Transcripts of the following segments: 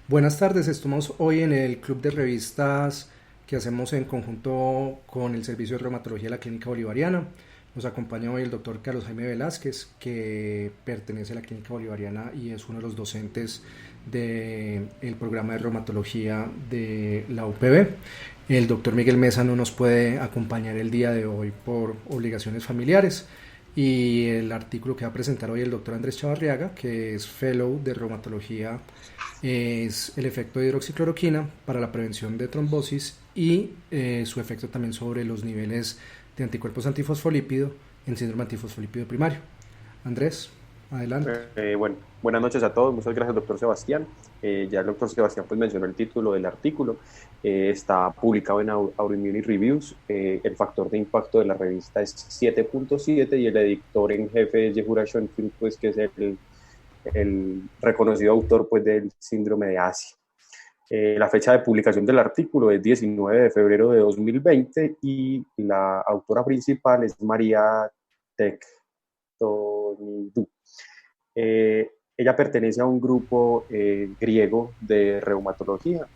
Buenas tardes, estamos hoy en el club de revistas que hacemos en conjunto con el Servicio de Reumatología de la Clínica Bolivariana. Nos acompaña hoy el doctor Carlos Jaime Velázquez, que pertenece a la Clínica Bolivariana y es uno de los docentes del programa de reumatología de la UPB. El doctor Miguel Mesa no nos puede acompañar el día de hoy por obligaciones familiares. Y el artículo que va a presentar hoy el doctor Andrés Chavarriaga, que es Fellow de Reumatología, es el efecto de hidroxicloroquina para la prevención de trombosis y su efecto también sobre los niveles de anticuerpos antifosfolípido en síndrome antifosfolípido primario. Andrés, adelante. Bueno, buenas noches a todos. Muchas gracias, doctor Sebastián. Ya el doctor Sebastián pues mencionó el título del artículo. Está publicado en Autoimmune Reviews. El factor de impacto de la revista es 7.7 y el editor en jefe es Yehura Schoenfeld, pues que es el reconocido autor pues del síndrome de Asia. La fecha de publicación del artículo es 19 de febrero de 2020 y la autora principal es María Tectonidou. Ella pertenece a un grupo griego de reumatología.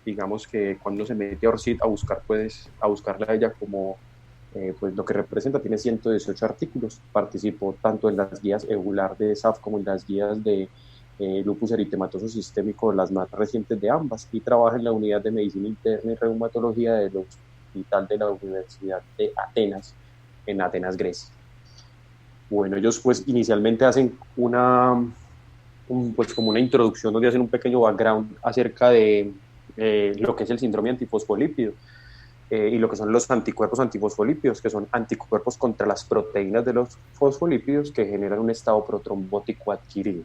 Digamos que cuando se mete a ORCID a buscar, pues, a buscarla a ella como pues lo que representa, tiene 118 artículos. Participó tanto en las guías EULAR de SAF como en las guías de lupus eritematoso sistémico, las más recientes de ambas, y trabaja en la unidad de medicina interna y reumatología del Hospital de la Universidad de Atenas, en Atenas, Grecia. Bueno, ellos pues inicialmente hacen pues como una introducción donde hacen un pequeño background acerca de lo que es el síndrome antifosfolípido y lo que son los anticuerpos antifosfolípidos, que son anticuerpos contra las proteínas de los fosfolípidos que generan un estado protrombótico adquirido.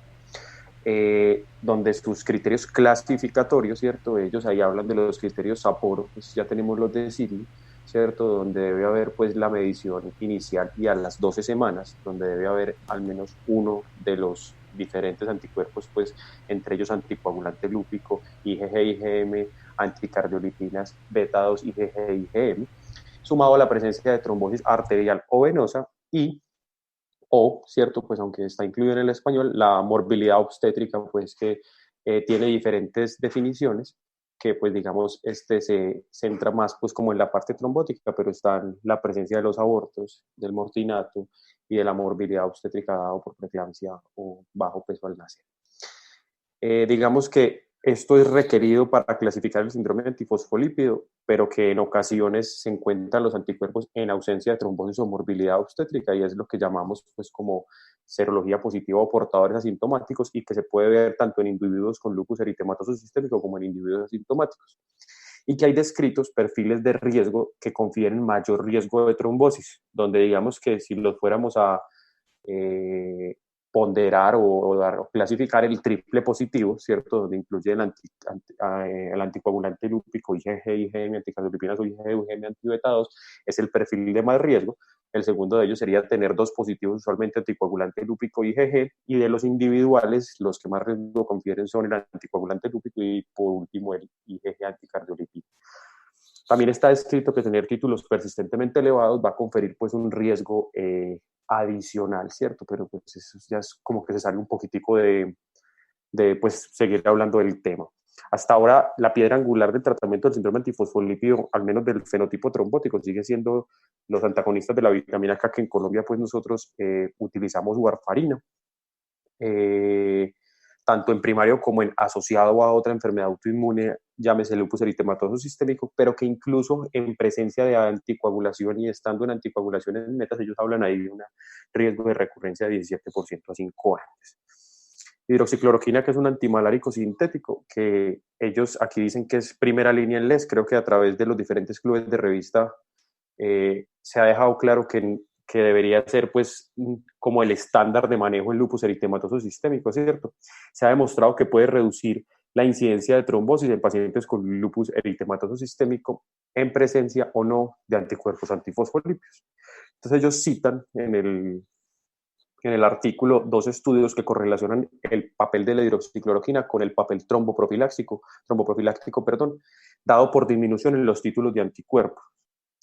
Donde sus criterios clasificatorios, ¿cierto? Ellos ahí hablan de los criterios Sapporo, pues ya tenemos los de Sidney, ¿cierto? Donde debe haber pues la medición inicial y a las 12 semanas, donde debe haber al menos uno de los diferentes anticuerpos, pues entre ellos anticoagulante lúpico, IgG, IgM, anticardiolitinas beta 2, IgG, IgM, sumado a la presencia de trombosis arterial o venosa y o, ¿cierto? Pues aunque está incluido en el español, la morbilidad obstétrica, pues que tiene diferentes definiciones, que pues digamos, se centra más pues como en la parte trombótica, pero está en la presencia de los abortos, del mortinato y de la morbilidad obstétrica dado por preeclampsia o bajo peso al nacer. Digamos que esto es requerido para clasificar el síndrome antifosfolípido, pero que en ocasiones se encuentran los anticuerpos en ausencia de trombosis o morbilidad obstétrica, y es lo que llamamos pues como serología positiva o portadores asintomáticos, y que se puede ver tanto en individuos con lupus eritematoso sistémico como en individuos asintomáticos. Y que hay descritos perfiles de riesgo que confieren mayor riesgo de trombosis, donde digamos que si los fuéramos a eh, ponderar o clasificar el triple positivo, ¿cierto? Donde incluye el anticoagulante lúpico, IgG, IgM, anticardiolipinas o IgG, UGM, antibetados, es el perfil de más riesgo. El segundo de ellos sería tener dos positivos, usualmente anticoagulante lúpico IgG, y de los individuales, los que más riesgo confieren son el anticoagulante lúpico y por último el IgG anticardiolipina. También está escrito que tener títulos persistentemente elevados va a conferir pues un riesgo adicional, ¿cierto? Pero pues eso ya es como que se sale un poquitico de pues seguir hablando del tema. Hasta ahora, la piedra angular del tratamiento del síndrome antifosfolípido, al menos del fenotipo trombótico, sigue siendo los antagonistas de la vitamina K, que en Colombia pues nosotros utilizamos warfarina. Eh, Tanto en primario como en asociado a otra enfermedad autoinmune, llámese lupus eritematoso sistémico, pero que incluso en presencia de anticoagulación y estando en anticoagulación en metas, ellos hablan ahí de un riesgo de recurrencia de 17% a 5 años. Hidroxicloroquina, que es un antimalárico sintético, que ellos aquí dicen que es primera línea en LES, creo que a través de los diferentes clubes de revista se ha dejado claro que debería ser pues como el estándar de manejo en lupus eritematoso sistémico, ¿cierto? Se ha demostrado que puede reducir la incidencia de trombosis en pacientes con lupus eritematoso sistémico en presencia o no de anticuerpos antifosfolípidos. Entonces ellos citan en el artículo dos estudios que correlacionan el papel de la hidroxicloroquina con el papel tromboprofiláctico, perdón, dado por disminución en los títulos de anticuerpos.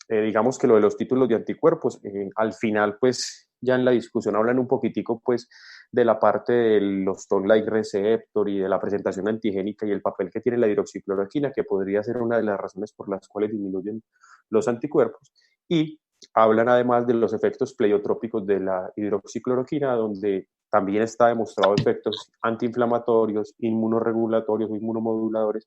Digamos que lo de los títulos de anticuerpos, al final, pues ya en la discusión hablan un poquitico, pues, de la parte de los toll-like receptor y de la presentación antigénica y el papel que tiene la hidroxicloroquina, que podría ser una de las razones por las cuales disminuyen los anticuerpos. Y hablan además de los efectos pleiotrópicos de la hidroxicloroquina, donde también está demostrado efectos antiinflamatorios, inmunorregulatorios, inmunomoduladores,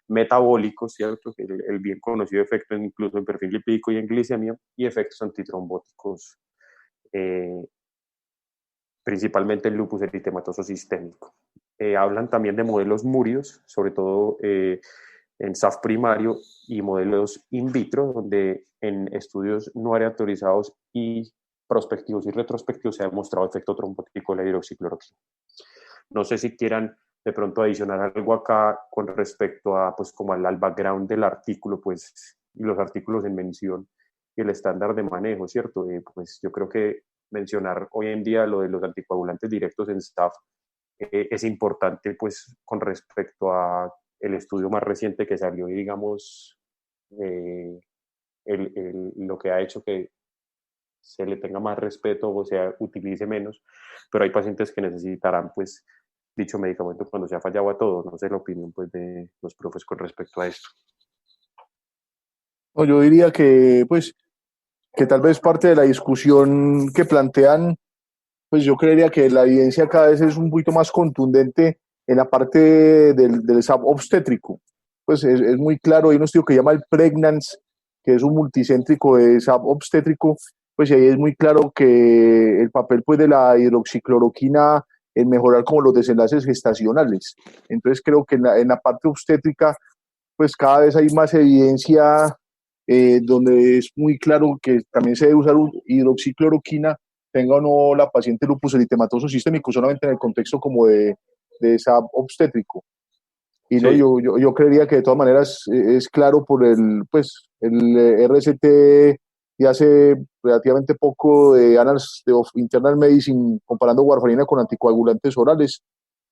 metabólicos, ¿cierto? El bien conocido efecto incluso en perfil lipídico y en glicemia, y efectos antitrombóticos, principalmente el lupus eritematoso sistémico. Hablan también de modelos murios, sobre todo en SAF primario y modelos in vitro, donde en estudios no aleatorizados y prospectivos y retrospectivos se ha demostrado efecto trombótico de la hidroxicloroquina. No sé si quieran de pronto adicionar algo acá con respecto a, pues, como al background del artículo, pues, y los artículos en mención y el estándar de manejo, ¿cierto? Pues yo creo que mencionar hoy en día lo de los anticoagulantes directos en STAF es importante, pues, con respecto a el estudio más reciente que salió y, digamos, lo que ha hecho que se le tenga más respeto o se utilice menos, pero hay pacientes que necesitarán, pues, dicho medicamento cuando se ha fallado a todo. No sé la opinión, pues, de los profes con respecto a esto. No, yo diría que, pues, que tal vez parte de la discusión que plantean, pues yo creería que la evidencia cada vez es un poquito más contundente en la parte del SAP obstétrico. Pues es muy claro, hay un estudio que llama el Pregnance, que es un multicéntrico de SAP obstétrico, pues ahí es muy claro que el papel, pues, de la hidroxicloroquina en mejorar como los desenlaces gestacionales. Entonces creo que en la parte obstétrica, pues cada vez hay más evidencia, donde es muy claro que también se debe usar hidroxicloroquina, tenga o no la paciente lupus eritematoso sistémico, solamente en el contexto como de SAP obstétrico. Y no, Sí. yo creería que de todas maneras es claro por pues, el RCT de hace relativamente poco de Annals of Internal Medicine comparando warfarina con anticoagulantes orales,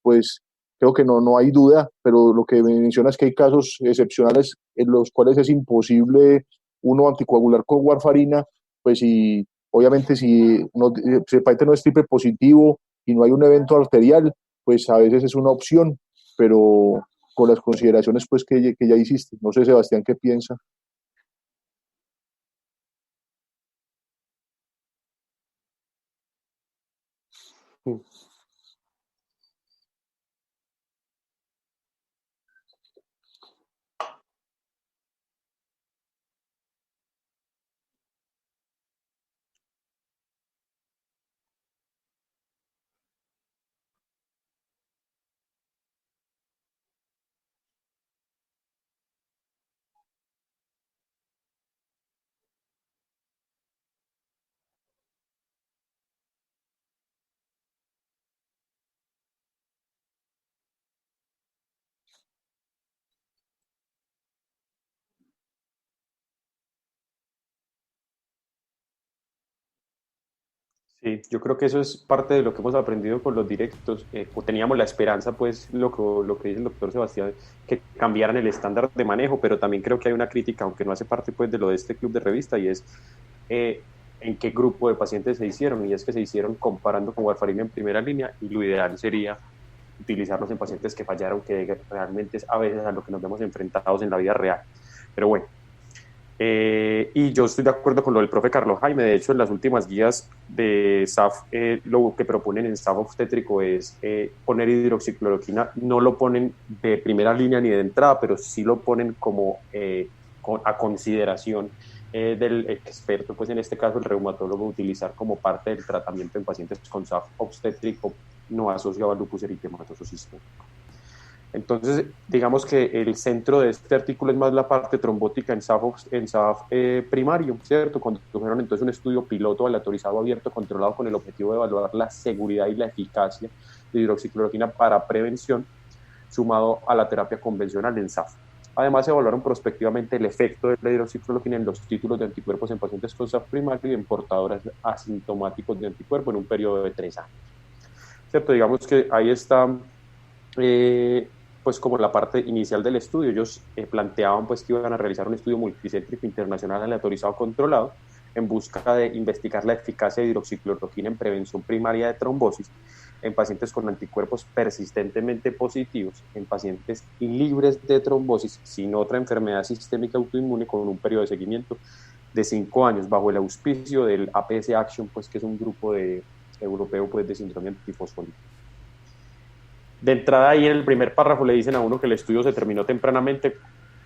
pues creo que no hay duda, pero lo que menciona es que hay casos excepcionales en los cuales es imposible uno anticoagular con warfarina, pues y obviamente si el paciente no es triple positivo y no hay un evento arterial, pues a veces es una opción, pero con las consideraciones, pues, que ya hiciste. No sé, Sebastián, ¿qué piensa? Sí, yo creo que eso es parte de lo que hemos aprendido con los directos. O teníamos la esperanza, pues, lo que dice el doctor Sebastián, que cambiaran el estándar de manejo, pero también creo que hay una crítica, aunque no hace parte, pues, de lo de este club de revista, y es en qué grupo de pacientes se hicieron, y es que se hicieron comparando con warfarina en primera línea, y lo ideal sería utilizarlos en pacientes que fallaron, que realmente es a veces a lo que nos vemos enfrentados en la vida real. Pero bueno, y yo estoy de acuerdo con lo del profe Carlos Jaime. De hecho, en las últimas guías de SAF, lo que proponen en SAF obstétrico es poner hidroxicloroquina. No lo ponen de primera línea ni de entrada, pero sí lo ponen como a consideración del experto, pues en este caso el reumatólogo, utilizar como parte del tratamiento en pacientes con SAF obstétrico no asociado al lupus eritematoso sistémico. Entonces, digamos que el centro de este artículo es más la parte trombótica en SAF primario, ¿cierto? Condujeron entonces un estudio piloto aleatorizado abierto controlado con el objetivo de evaluar la seguridad y la eficacia de hidroxicloroquina para prevención, sumado a la terapia convencional en SAF. Además, se evaluaron prospectivamente el efecto de la hidroxicloroquina en los títulos de anticuerpos en pacientes con SAF primario y en portadores asintomáticos de anticuerpos en un periodo de 3 años. ¿Cierto? Digamos que ahí está... pues como la parte inicial del estudio. Ellos planteaban, pues, que iban a realizar un estudio multicéntrico internacional aleatorizado controlado en busca de investigar la eficacia de hidroxicloroquina en prevención primaria de trombosis, en pacientes con anticuerpos persistentemente positivos, en pacientes libres de trombosis sin otra enfermedad sistémica autoinmune, con un periodo de seguimiento de 5 años bajo el auspicio del APS Action, pues, que es un grupo europeo, pues, de síndrome antifosfolípido. De entrada, ahí en el primer párrafo le dicen a uno que el estudio se terminó tempranamente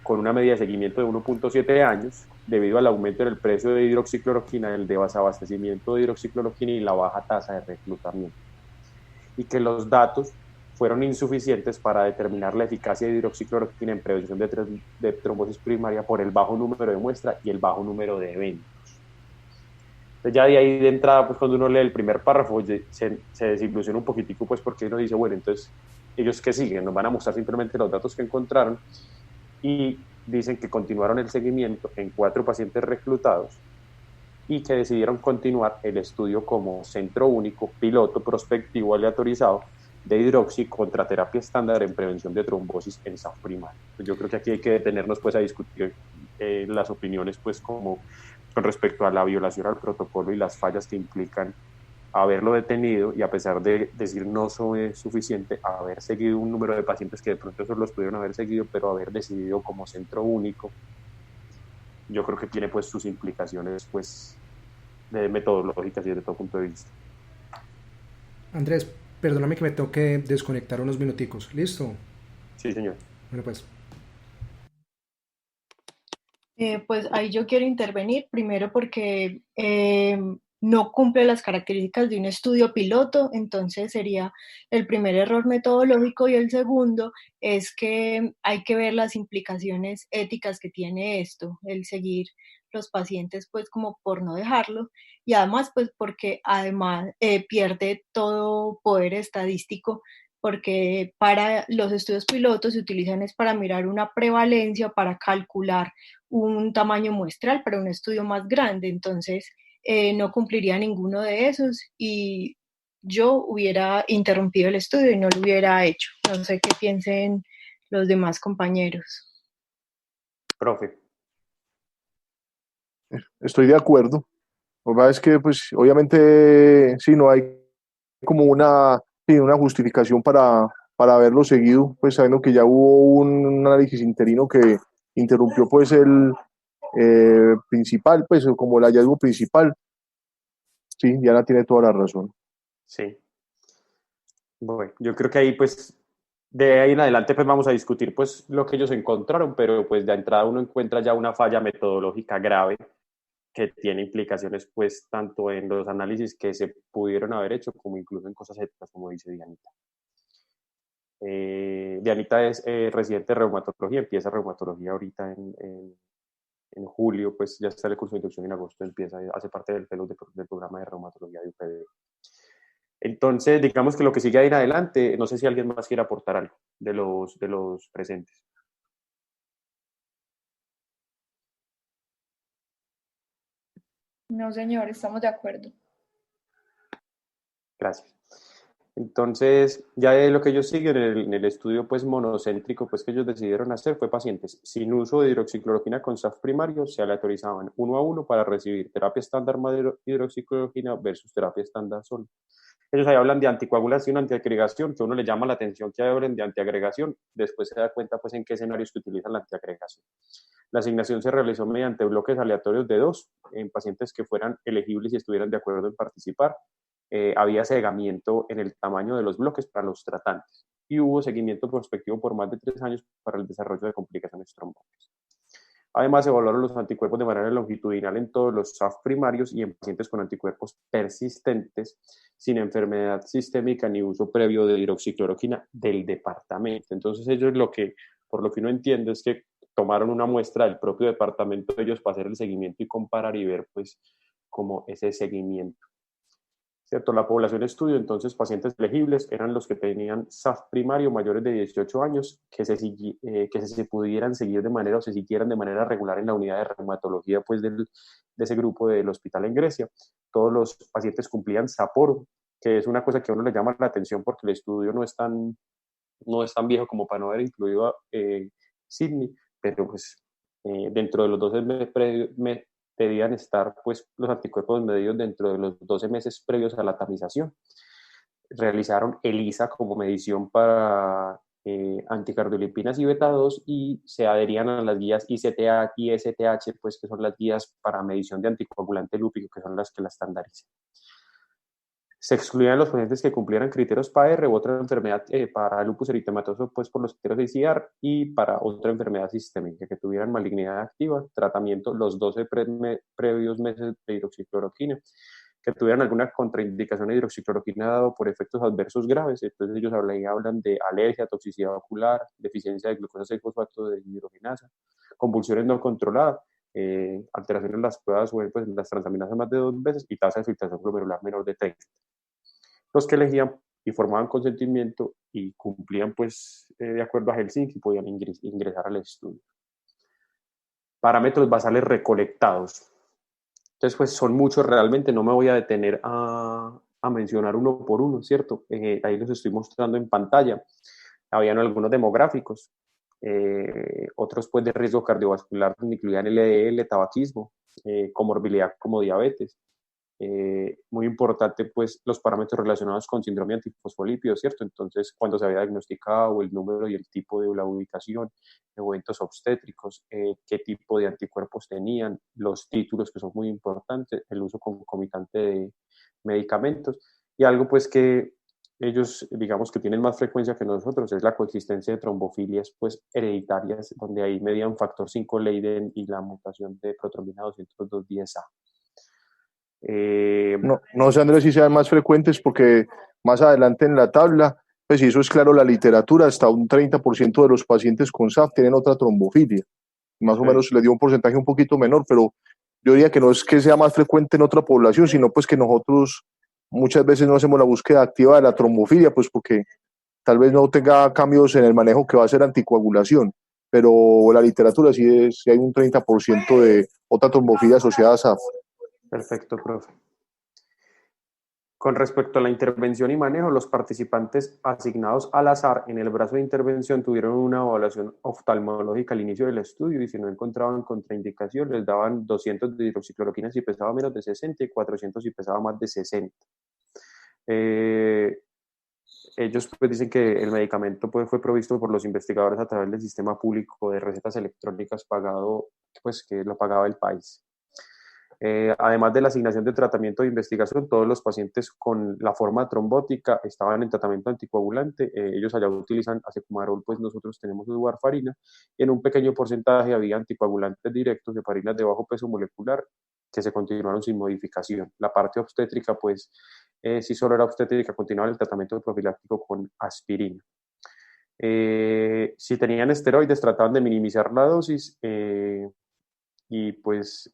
con una media de seguimiento de 1.7 años debido al aumento en el precio de hidroxicloroquina, el desabastecimiento de hidroxicloroquina y la baja tasa de reclutamiento, y que los datos fueron insuficientes para determinar la eficacia de hidroxicloroquina en prevención de trombosis primaria por el bajo número de muestra y el bajo número de eventos. Entonces ya de ahí de entrada, pues cuando uno lee el primer párrafo, se desilusiona un poquitico, pues porque uno dice, bueno, entonces, ¿ellos qué siguen? Nos van a mostrar simplemente los datos que encontraron, y dicen que continuaron el seguimiento en 4 pacientes reclutados y que decidieron continuar el estudio como centro único, piloto, prospectivo, aleatorizado de hidroxi contra terapia estándar en prevención de trombosis en SAF primario. Pues yo creo que aquí hay que detenernos, pues, a discutir las opiniones, pues, como con respecto a la violación al protocolo y las fallas que implican haberlo detenido, y a pesar de decir no es suficiente, haber seguido un número de pacientes que de pronto eso los pudieron haber seguido, pero haber decidido como centro único, yo creo que tiene, pues, sus implicaciones, pues, de metodológicas y desde todo punto de vista. Andrés, perdóname que me tengo que desconectar unos minuticos. ¿Listo? Sí, señor. Bueno, pues. Pues ahí yo quiero intervenir primero porque no cumple las características de un estudio piloto, entonces sería el primer error metodológico, y el segundo es que hay que ver las implicaciones éticas que tiene esto, el seguir los pacientes pues como por no dejarlo, y además pues porque además pierde todo poder estadístico, porque para los estudios pilotos se utilizan es para mirar una prevalencia, para calcular un tamaño muestral para un estudio más grande, entonces no cumpliría ninguno de esos y yo hubiera interrumpido el estudio y no lo hubiera hecho. No sé qué piensen los demás compañeros. Profe. Estoy de acuerdo. Lo que pasa es que, pues, obviamente, sí, no hay como sí, una justificación para haberlo seguido, pues sabiendo que ya hubo un análisis interino que interrumpió, pues, el principal, pues, como el hallazgo principal. Sí, Diana tiene toda la razón. Sí. Bueno, yo creo que ahí, pues, de ahí en adelante, pues, vamos a discutir, pues, lo que ellos encontraron, pero, pues, de entrada uno encuentra ya una falla metodológica grave que tiene implicaciones, pues, tanto en los análisis que se pudieron haber hecho como incluso en cosas éticas, como dice Dianita. Dianita es residente de reumatología, empieza reumatología ahorita en julio, pues ya está el curso de inducción en agosto, hace parte del fellow del programa de reumatología de UPD. Entonces, digamos que lo que sigue ahí en adelante, no sé si alguien más quiere aportar algo de los presentes. No, señor, estamos de acuerdo. Gracias. Entonces, ya de lo que ellos siguen en el estudio, pues, monocéntrico, pues, que ellos decidieron hacer, fue pacientes sin uso de hidroxicloroquina con SAF primario, se aleatorizaban 1 a 1 para recibir terapia estándar más hidroxicloroquina versus terapia estándar solo. Ellos ahí hablan de anticoagulación, antiagregación, que uno le llama la atención que hablen de antiagregación, después se da cuenta, pues, en qué escenarios que utilizan la antiagregación. La asignación se realizó mediante bloques aleatorios de 2 en pacientes que fueran elegibles y estuvieran de acuerdo en participar. Había cegamiento en el tamaño de los bloques para los tratantes y hubo seguimiento prospectivo por más de 3 años para el desarrollo de complicaciones trombóticas. Además, se evaluaron los anticuerpos de manera longitudinal en todos los SAF primarios y en pacientes con anticuerpos persistentes sin enfermedad sistémica ni uso previo de hidroxicloroquina del departamento. Entonces, ellos por lo que uno entiende es que tomaron una muestra del propio departamento de ellos para hacer el seguimiento y comparar y ver, pues, cómo ese seguimiento. ¿Cierto? La población de estudio, entonces, pacientes elegibles eran los que tenían SAF primario mayores de 18 años, que se pudieran seguir de manera o se siguieran de manera regular en la unidad de reumatología, pues, de ese grupo del hospital en Grecia. Todos los pacientes cumplían Sapporo, que es una cosa que a uno le llama la atención porque el estudio no es tan viejo como para no haber incluido a Sydney, pero, pues, dentro de los 12 meses debían estar, pues, los anticuerpos medidos dentro de los 12 meses previos a la tamización. realizaron ELISA como medición para anticardiolipinas y beta 2 y se adherían a las guías ICTA y STH, pues que son las guías para medición de anticoagulante lúpico, que son las que la estandarizan. Se excluían los pacientes que cumplieran criterios PAR u otra enfermedad para lupus eritematoso, pues por los criterios de ICIAR, y para otra enfermedad sistémica que tuvieran malignidad activa, tratamiento los 12 previos meses de hidroxicloroquina, que tuvieran alguna contraindicación de hidroxicloroquina dado por efectos adversos graves. Entonces ellos hablan de alergia, toxicidad ocular, deficiencia de glucosa 6-fosfato de hidrogenasa, convulsiones no controladas, alteraciones en las pruebas o pues, las transaminasas más de 2 veces y tasa de filtración glomerular menor de 30. Los que elegían informaban consentimiento y cumplían pues de acuerdo a Helsinki podían ingresar al estudio. Parámetros basales recolectados. Entonces, pues son muchos realmente, no me voy a detener a mencionar uno por uno, ¿cierto? Ahí los estoy mostrando en pantalla. Habían algunos demográficos, otros pues de riesgo cardiovascular, incluían LDL, tabaquismo, comorbilidad como diabetes. Muy importante pues los parámetros relacionados con síndrome antifosfolípido, ¿cierto? Entonces, cuando se había diagnosticado el número y el tipo de la ubicación, eventos obstétricos, qué tipo de anticuerpos tenían, los títulos que son muy importantes, el uso concomitante de medicamentos y algo pues que ellos digamos que tienen más frecuencia que nosotros es la coexistencia de trombofilias pues hereditarias, donde ahí medían factor 5 Leiden y la mutación de protrombina 202.10A. No sé, Andrés, si sean más frecuentes porque más adelante en la tabla, pues si eso es claro la literatura, hasta un 30% de los pacientes con SAF tienen otra trombofilia. Más o menos le dio un porcentaje un poquito menor, pero yo diría que no es que sea más frecuente en otra población, sino pues que nosotros muchas veces no hacemos la búsqueda activa de la trombofilia, pues porque tal vez no tenga cambios en el manejo que va a ser anticoagulación, pero la literatura sí hay un 30% de otra trombofilia asociada a SAF. Perfecto, profe. Con respecto a la intervención y manejo, los participantes asignados al azar en el brazo de intervención tuvieron una evaluación oftalmológica al inicio del estudio y si no encontraban contraindicación les daban 200 de hidroxicloroquina si pesaba menos de 60 y 400 si pesaba más de 60. Ellos pues dicen que el medicamento pues, fue provisto por los investigadores a través del sistema público de recetas electrónicas pagado, pues que lo pagaba el país. Además de la asignación de tratamiento de investigación, todos los pacientes con la forma trombótica estaban en tratamiento anticoagulante. Ellos allá utilizan acecumarol, pues nosotros tenemos warfarina, y en un pequeño porcentaje había anticoagulantes directos, heparinas de bajo peso molecular, que se continuaron sin modificación. La parte obstétrica, pues, si solo era obstétrica, continuaba el tratamiento profiláctico con aspirina. Si tenían esteroides, trataban de minimizar la dosis y pues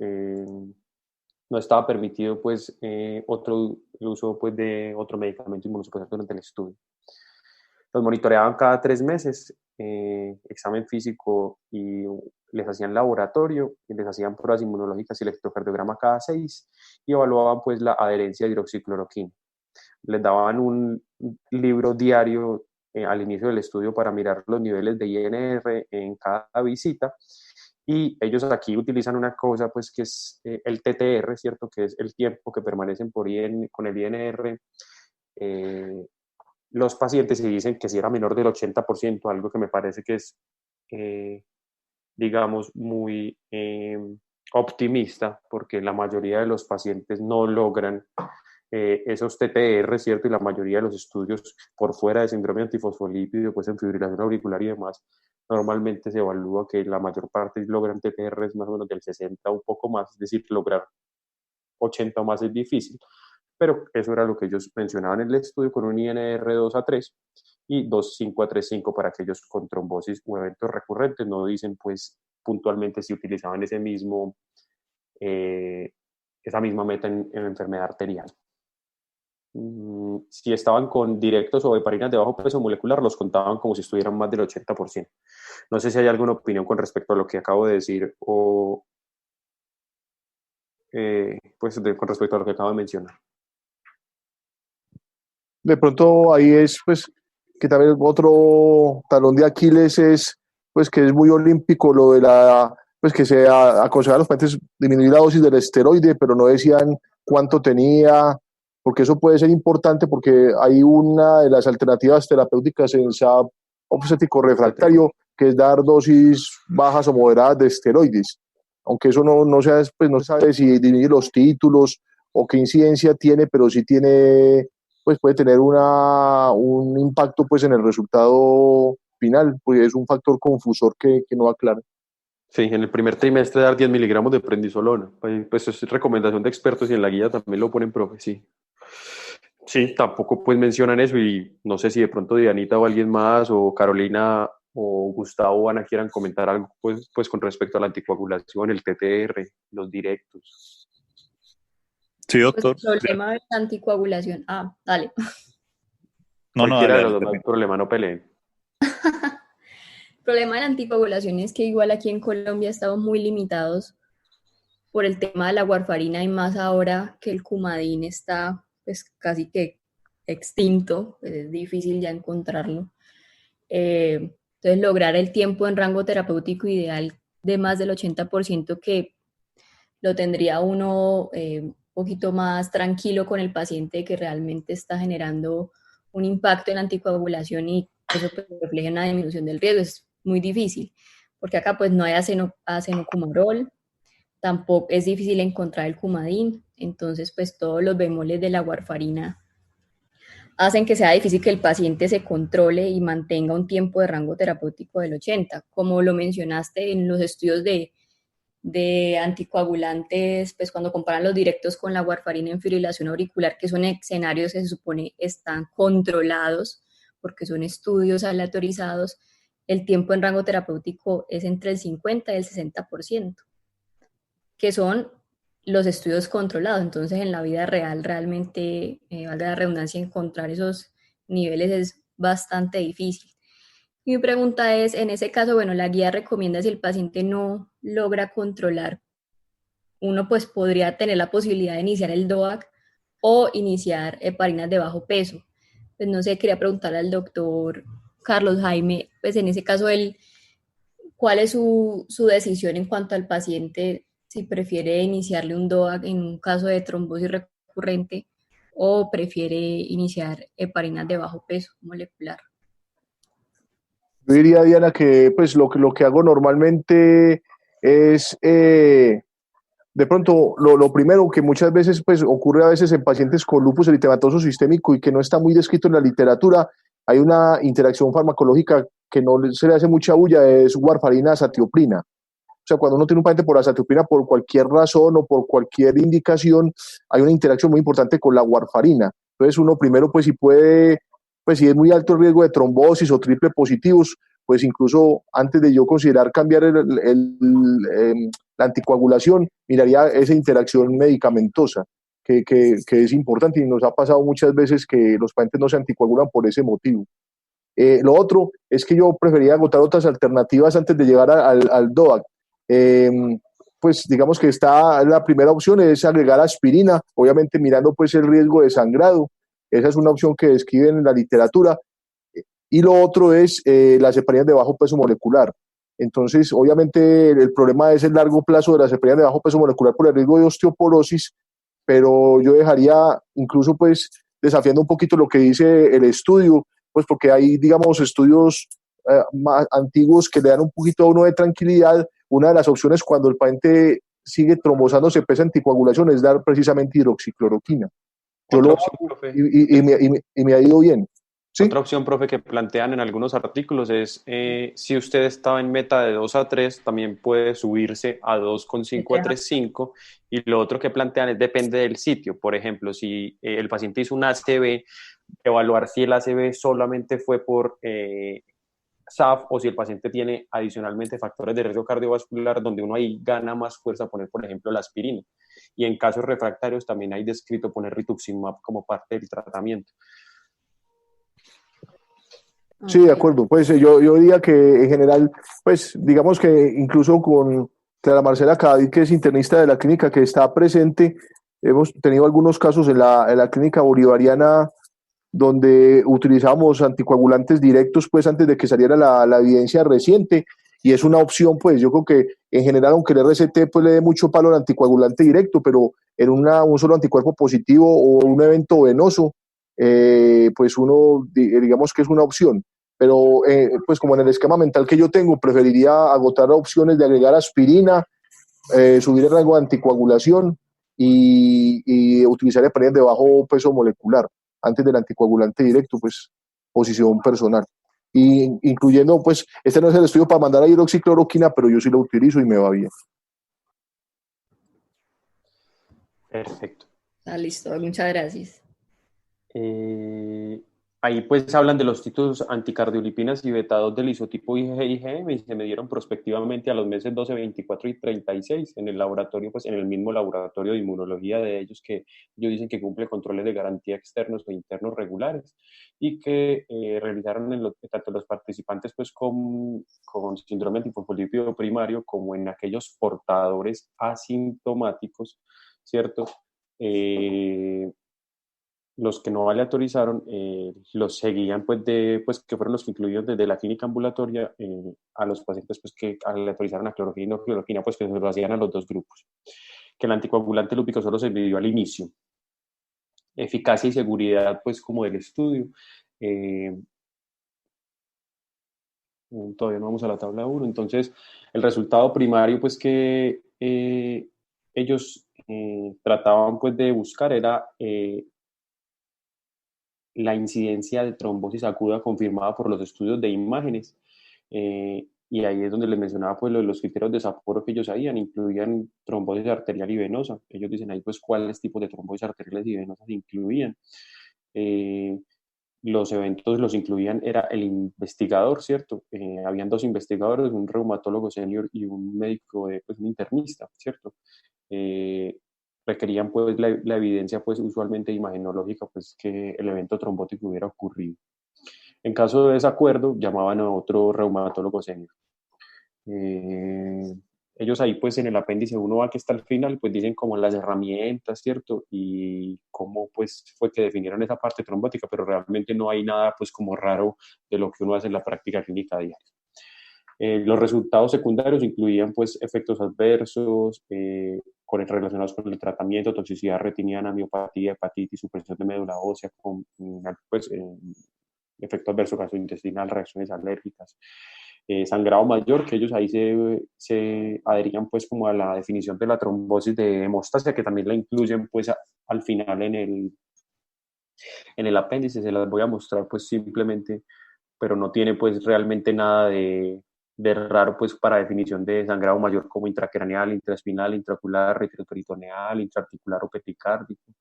no estaba permitido pues el uso pues, de otro medicamento inmunosupresor durante el estudio. Los monitoreaban cada 3 meses, examen físico y les hacían laboratorio, y les hacían pruebas inmunológicas y electrocardiograma cada 6 y evaluaban pues la adherencia a hidroxicloroquina. Les daban un libro diario al inicio del estudio para mirar los niveles de INR en cada visita. Y ellos aquí utilizan una cosa, pues, que es el TTR, ¿cierto? Que es el tiempo que permanecen con el INR los pacientes y dicen que si era menor del 80%, algo que me parece que es, digamos, muy optimista, porque la mayoría de los pacientes no logran esos TTR, ¿cierto? Y la mayoría de los estudios por fuera de síndrome antifosfolípido, pues en fibrilación auricular y demás, normalmente se evalúa que la mayor parte logran TTRs más o menos del 60 o un poco más, es decir, lograr 80 o más es difícil, pero eso era lo que ellos mencionaban en el estudio con un INR 2 a 3 y 2,5 a 3,5 para aquellos con trombosis o eventos recurrentes. No dicen pues puntualmente si utilizaban esa misma meta en enfermedad arterial. Si estaban con directos o heparinas de bajo peso molecular, los contaban como si estuvieran más del 80%. No sé si hay alguna opinión con respecto a lo que acabo de decir o con respecto a lo que acabo de mencionar. De pronto ahí es pues que también otro talón de Aquiles es pues que es muy olímpico lo de pues que se aconsejaba a los pacientes disminuir la dosis del esteroide, pero no decían cuánto tenía porque eso puede ser importante porque hay una de las alternativas terapéuticas en el SAP obstétrico refractario, que es dar dosis bajas o moderadas de esteroides. Aunque eso no se sabe si disminuye los títulos o qué incidencia tiene, pero sí tiene, pues puede tener un impacto pues en el resultado final, pues es un factor confusor que no aclara. Sí, en el primer trimestre dar 10 miligramos de prednisolona. Pues es recomendación de expertos y en la guía también lo ponen, profe, sí. Sí, tampoco pues mencionan eso y no sé si de pronto Dianita o alguien más o Carolina o Gustavo Ana quieran comentar algo pues con respecto a la anticoagulación, el TTR, los directos. Sí, doctor. Pues el problema de la anticoagulación. Dale. Cualquiera de dale, los dos, no hay problema, no peleen. El problema de la anticoagulación es que igual aquí en Colombia estamos muy limitados por el tema de la warfarina y más ahora que el Coumadin está pues casi que extinto, pues es difícil ya encontrarlo. Entonces lograr el tiempo en rango terapéutico ideal de más del 80% que lo tendría uno un poquito más tranquilo con el paciente que realmente está generando un impacto en la anticoagulación y eso pues refleja una disminución del riesgo. Es muy difícil, porque acá pues no hay acenocumarol, tampoco es difícil encontrar el Coumadin, entonces pues todos los bemoles de la warfarina hacen que sea difícil que el paciente se controle y mantenga un tiempo de rango terapéutico del 80. Como lo mencionaste en los estudios de anticoagulantes, pues cuando comparan los directos con la warfarina en fibrilación auricular, que son escenarios que se supone están controlados porque son estudios aleatorizados, el tiempo en rango terapéutico es entre el 50 y el 60%, que son los estudios controlados. Entonces, en la vida real, realmente, valga la redundancia, encontrar esos niveles es bastante difícil. Mi pregunta es, en ese caso, bueno, la guía recomienda si el paciente no logra controlar, uno pues podría tener la posibilidad de iniciar el DOAC o iniciar heparinas de bajo peso. Pues no sé, quería preguntarle al doctor Carlos Jaime, pues en ese caso, ¿cuál es su decisión en cuanto al paciente, si prefiere iniciarle un DOAC en un caso de trombosis recurrente o prefiere iniciar heparinas de bajo peso molecular? Yo diría, Diana, que pues lo que hago normalmente es, de pronto, lo primero que muchas veces pues ocurre a veces en pacientes con lupus eritematoso sistémico y que no está muy descrito en la literatura, hay una interacción farmacológica que no se le hace mucha bulla, es warfarina-azatioprina. O sea, cuando uno tiene un paciente por azatioprina por cualquier razón o por cualquier indicación, hay una interacción muy importante con la warfarina. Entonces uno primero, pues si puede, pues si es muy alto el riesgo de trombosis o triple positivos, pues incluso antes de yo considerar cambiar la anticoagulación, miraría esa interacción medicamentosa, que es importante y nos ha pasado muchas veces que los pacientes no se anticoagulan por ese motivo. Lo otro es que yo prefería agotar otras alternativas antes de llegar al DOAC. Pues digamos que está la primera opción es agregar aspirina, obviamente mirando pues el riesgo de sangrado. Esa es una opción que describen en la literatura. Y lo otro es las heparinas de bajo peso molecular. Entonces, obviamente el problema es el largo plazo de las heparinas de bajo peso molecular por el riesgo de osteoporosis, pero yo dejaría incluso pues desafiando un poquito lo que dice el estudio, pues porque hay, digamos, estudios más antiguos que le dan un poquito a uno de tranquilidad. Una de las opciones cuando el paciente sigue trombosándose pesa anticoagulación es dar precisamente hidroxicloroquina. Yo lo hago y me ha ido bien. ¿Sí? Otra opción, profe, que plantean en algunos artículos es si usted estaba en meta de 2 a 3, también puede subirse a 2,5 a 3,5. Y lo otro que plantean es depende del sitio. Por ejemplo, si el paciente hizo un ACV, evaluar si el ACV solamente fue por SAF o si el paciente tiene adicionalmente factores de riesgo cardiovascular, donde uno ahí gana más fuerza poner, por ejemplo, la aspirina. Y en casos refractarios también hay descrito poner rituximab como parte del tratamiento. Sí, de acuerdo. Pues yo diría que en general, pues digamos que incluso con Clara Marcela Cadavid, que es internista de la clínica que está presente, hemos tenido algunos casos en la clínica bolivariana donde utilizamos anticoagulantes directos pues antes de que saliera la evidencia reciente y es una opción, pues yo creo que en general, aunque el RCT pues le dé mucho palo al anticoagulante directo, pero en un solo anticuerpo positivo o un evento venoso, pues uno digamos que es una opción. Pero pues como en el esquema mental que yo tengo, preferiría agotar opciones de agregar aspirina, subir el rango de anticoagulación y utilizar heparina de bajo peso molecular antes del anticoagulante directo, pues posición personal. Y incluyendo, pues, este no es el estudio para mandar a hidroxicloroquina, pero yo sí lo utilizo y me va bien. Perfecto. Listo, muchas gracias. Ahí pues hablan de los títulos anticardiolipinas y beta-2 del isotipo IgG y IgM y se midieron prospectivamente a los meses 12, 24 y 36 en el laboratorio, pues en el mismo laboratorio de inmunología de ellos, que ellos dicen que cumple controles de garantía externos e internos regulares y que realizaron tanto los participantes pues con síndrome antifosfolípido primario como en aquellos portadores asintomáticos, ¿cierto? Los que no aleatorizaron los seguían pues que fueron los que incluyeron desde la clínica ambulatoria a los pacientes pues que aleatorizaron a cloroquina y no cloroquina, pues que se lo hacían a los dos grupos. Que el anticoagulante lúpico solo se midió al inicio. Eficacia y seguridad pues como del estudio. Todavía no vamos a la tabla 1. Entonces, el resultado primario pues que ellos trataban pues de buscar era la incidencia de trombosis aguda confirmada por los estudios de imágenes. Y ahí es donde les mencionaba pues los criterios de Sapporo que ellos sabían, incluían trombosis arterial y venosa. Ellos dicen ahí pues cuáles tipos de trombosis arteriales y venosas incluían. Los eventos los incluían, era el investigador, ¿cierto? Habían dos investigadores, un reumatólogo senior y un médico, pues un internista, ¿cierto? Requerían pues la evidencia pues usualmente imagenológica pues que el evento trombótico hubiera ocurrido. En caso de desacuerdo, llamaban a otro reumatólogo senior. Ellos ahí pues en el apéndice 1A que está al final pues dicen como las herramientas, ¿cierto? Y cómo pues fue que definieron esa parte trombótica, pero realmente no hay nada pues como raro de lo que uno hace en la práctica clínica diaria. Los resultados secundarios incluían pues efectos adversos relacionados con el tratamiento, toxicidad retiniana, miopatía, hepatitis, supresión de médula ósea, con pues, efecto adverso gastrointestinal, reacciones alérgicas, sangrado mayor, que ellos ahí se adherían pues como a la definición de la trombosis de hemostasia, que también la incluyen pues al final en el apéndice. Se las voy a mostrar pues simplemente, pero no tiene pues realmente nada de raro pues para definición de sangrado mayor como intracraneal, intraespinal, intraocular, retroperitoneal, intraarticular o petricárdico,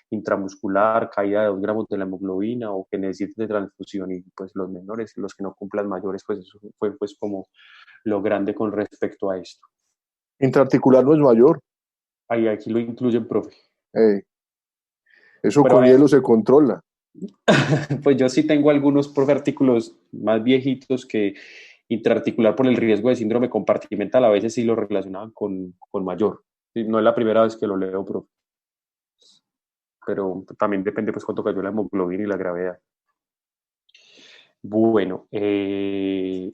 intramuscular, caída de 2 gramos de la hemoglobina o que necesite de transfusión, y pues los menores, los que no cumplan mayores, pues eso fue pues como lo grande con respecto a esto. Intraarticular no es mayor. Ahí aquí lo incluyen, profe. Eso pero con hielo se controla. Pues yo sí tengo algunos profe artículos más viejitos que intraarticular por el riesgo de síndrome compartimental, a veces sí lo relacionaban con mayor. No es la primera vez que lo leo, profe. Pero también depende pues cuánto cayó la hemoglobina y la gravedad. Bueno, me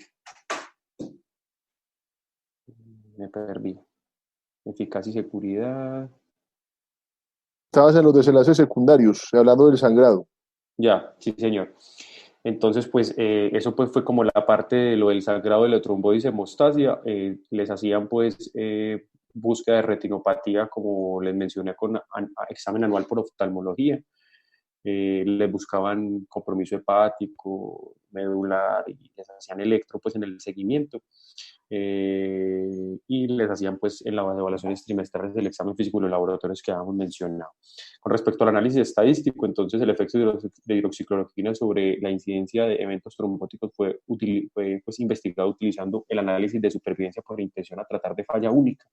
perdí. Eficacia y seguridad. Estabas en los desenlaces secundarios, hablando del sangrado. Ya, sí, señor. Entonces, pues eso pues fue como la parte de lo del sangrado de la trombosis hemostasia. Les hacían pues búsqueda de retinopatía, como les mencioné, con examen anual por oftalmología. Les buscaban compromiso hepático, medular, y les hacían electro pues en el seguimiento. Y les hacían pues en las evaluaciones trimestrales del examen físico y los laboratorios que habíamos mencionado. Con respecto al análisis estadístico, entonces el efecto de hidroxicloroquina sobre la incidencia de eventos trombóticos fue pues, investigado utilizando el análisis de supervivencia por intención a tratar de falla única.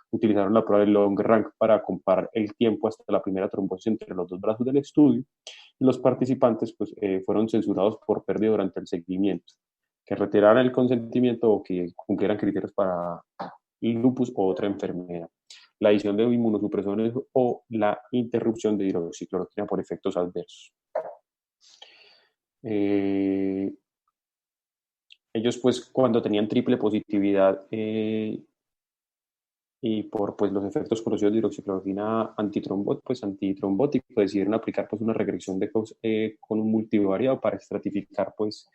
Utilizaron la prueba de long rank para comparar el tiempo hasta la primera trombosis entre los dos brazos del estudio. Los participantes pues, fueron censurados por pérdida durante el seguimiento, que retiraran el consentimiento o que cumplieran criterios para lupus o otra enfermedad, la adición de inmunosupresores o la interrupción de hidroxicloroquina por efectos adversos. ellos pues cuando tenían triple positividad y por pues, los efectos conocidos de hidroxicloroquina antitrombótico, decidieron aplicar pues una regresión con un multivariado para estratificar pues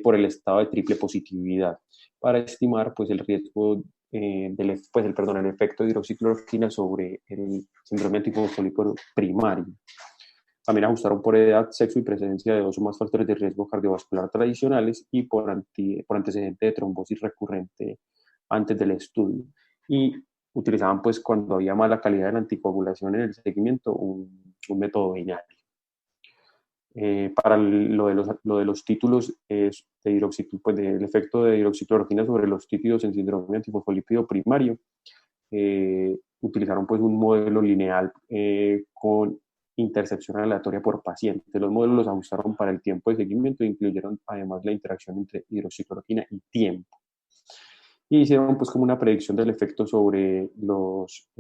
por el estado de triple positividad, para estimar pues el riesgo el efecto de hidroxicloroquina sobre el síndrome antifosfolípido primario. También ajustaron por edad, sexo y presencia de dos o más factores de riesgo cardiovascular tradicionales y por antecedente de trombosis recurrente antes del estudio. Y utilizaban, pues, cuando había mala calidad de la anticoagulación en el seguimiento, un método binario. Para lo de los títulos del efecto de hidroxicloroquina sobre los títulos en síndrome antifosfolípido primario, utilizaron pues un modelo lineal con intercepción aleatoria por paciente. Los modelos los ajustaron para el tiempo de seguimiento e incluyeron además la interacción entre hidroxicloroquina y tiempo. Y hicieron pues como una predicción del efecto sobre los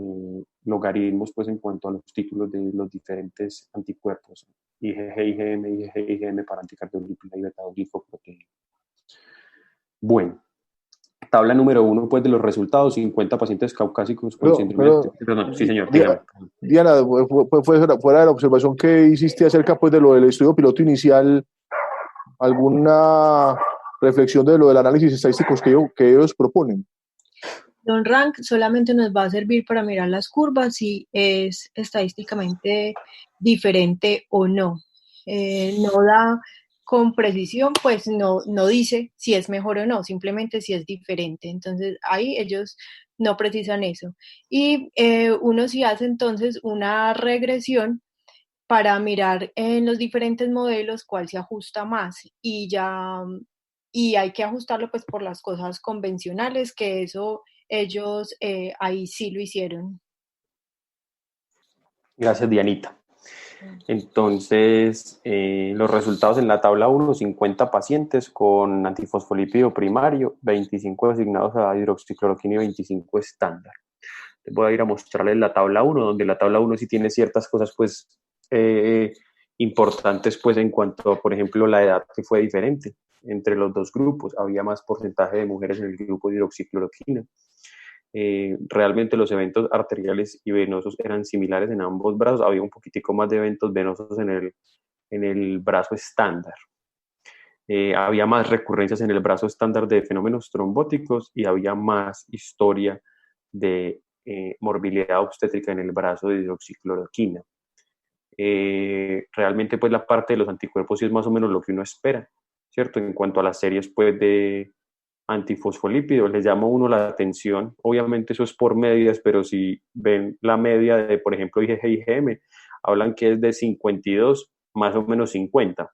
logaritmos pues en cuanto a los títulos de los diferentes anticuerpos, IgG, IgM, IgG, IgM para anticardiolipina y beta-glicoproteína. Bueno, tabla número 1 pues de los resultados, 50 pacientes caucásicos con síndrome. Perdón, sí señor, dígame. Diana, fuera de la observación que hiciste acerca pues de lo del estudio piloto inicial, ¿alguna reflexión de lo del análisis estadístico que ellos proponen? Don Rank solamente nos va a servir para mirar las curvas si es estadísticamente diferente o no. No da con precisión, pues no dice si es mejor o no, simplemente si es diferente. Entonces ahí ellos no precisan eso. Y uno sí hace entonces una regresión para mirar en los diferentes modelos cuál se ajusta más y hay que ajustarlo pues por las cosas convencionales, que eso ellos ahí sí lo hicieron. Gracias, Dianita. Entonces, los resultados en la tabla 1, 50 pacientes con antifosfolípido primario, 25 asignados a hidroxicloroquina y 25 estándar. Voy a ir a mostrarles la tabla 1, donde la tabla 1 sí tiene ciertas cosas pues importantes pues en cuanto a, por ejemplo, la edad que fue diferente entre los dos grupos. Había más porcentaje de mujeres en el grupo de hidroxicloroquina. Realmente los eventos arteriales y venosos eran similares en ambos brazos. Había un poquitico más de eventos venosos en el brazo estándar. Había más recurrencias en el brazo estándar de fenómenos trombóticos y había más historia de morbilidad obstétrica en el brazo de hidroxicloroquina. Realmente pues la parte de los anticuerpos sí es más o menos lo que uno espera, ¿cierto? En cuanto a las series pues de antifosfolípidos, les llama uno la atención, obviamente eso es por medias, pero si ven la media de, por ejemplo, IgG y IgM, hablan que es de 52, más o menos 50.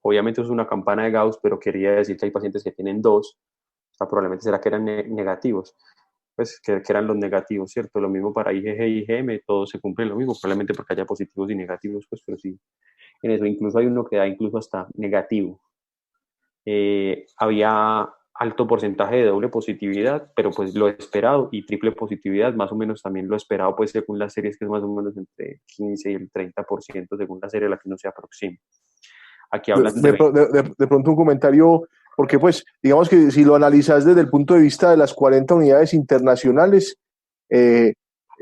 Obviamente eso es una campana de Gauss, pero quería decir que hay pacientes que tienen 2, o sea, probablemente será que eran negativos, pues que eran los negativos, ¿cierto? Lo mismo para IgG y IgM, todos se cumplen lo mismo, probablemente porque haya positivos y negativos, pues, pero sí, en eso incluso hay uno que da incluso hasta negativo. Había alto porcentaje de doble positividad, pero pues lo esperado, y triple positividad, más o menos también lo esperado, pues según las series, que es más o menos entre 15 y el 30%, según la serie a la que uno se aproxima. Aquí hablan de pronto un comentario, porque pues digamos que si lo analizas desde el punto de vista de las 40 unidades internacionales,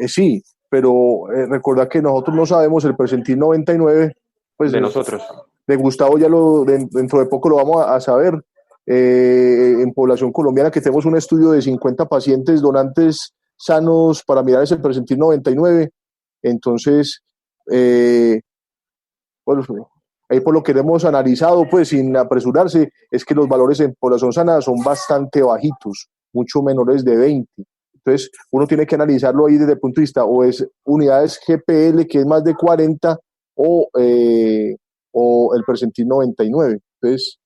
sí, pero recordad que nosotros no sabemos el presentil 99, pues de nosotros. De Gustavo ya dentro de poco lo vamos a saber. En población colombiana, que tenemos un estudio de 50 pacientes donantes sanos para mirar ese presentil 99. Entonces, bueno, ahí por lo que hemos analizado, pues sin apresurarse, es que los valores en población sana son bastante bajitos, mucho menores de 20. Entonces, uno tiene que analizarlo ahí desde el punto de vista, o es unidades GPL, que es más de 40, o el presentil 99. Entonces,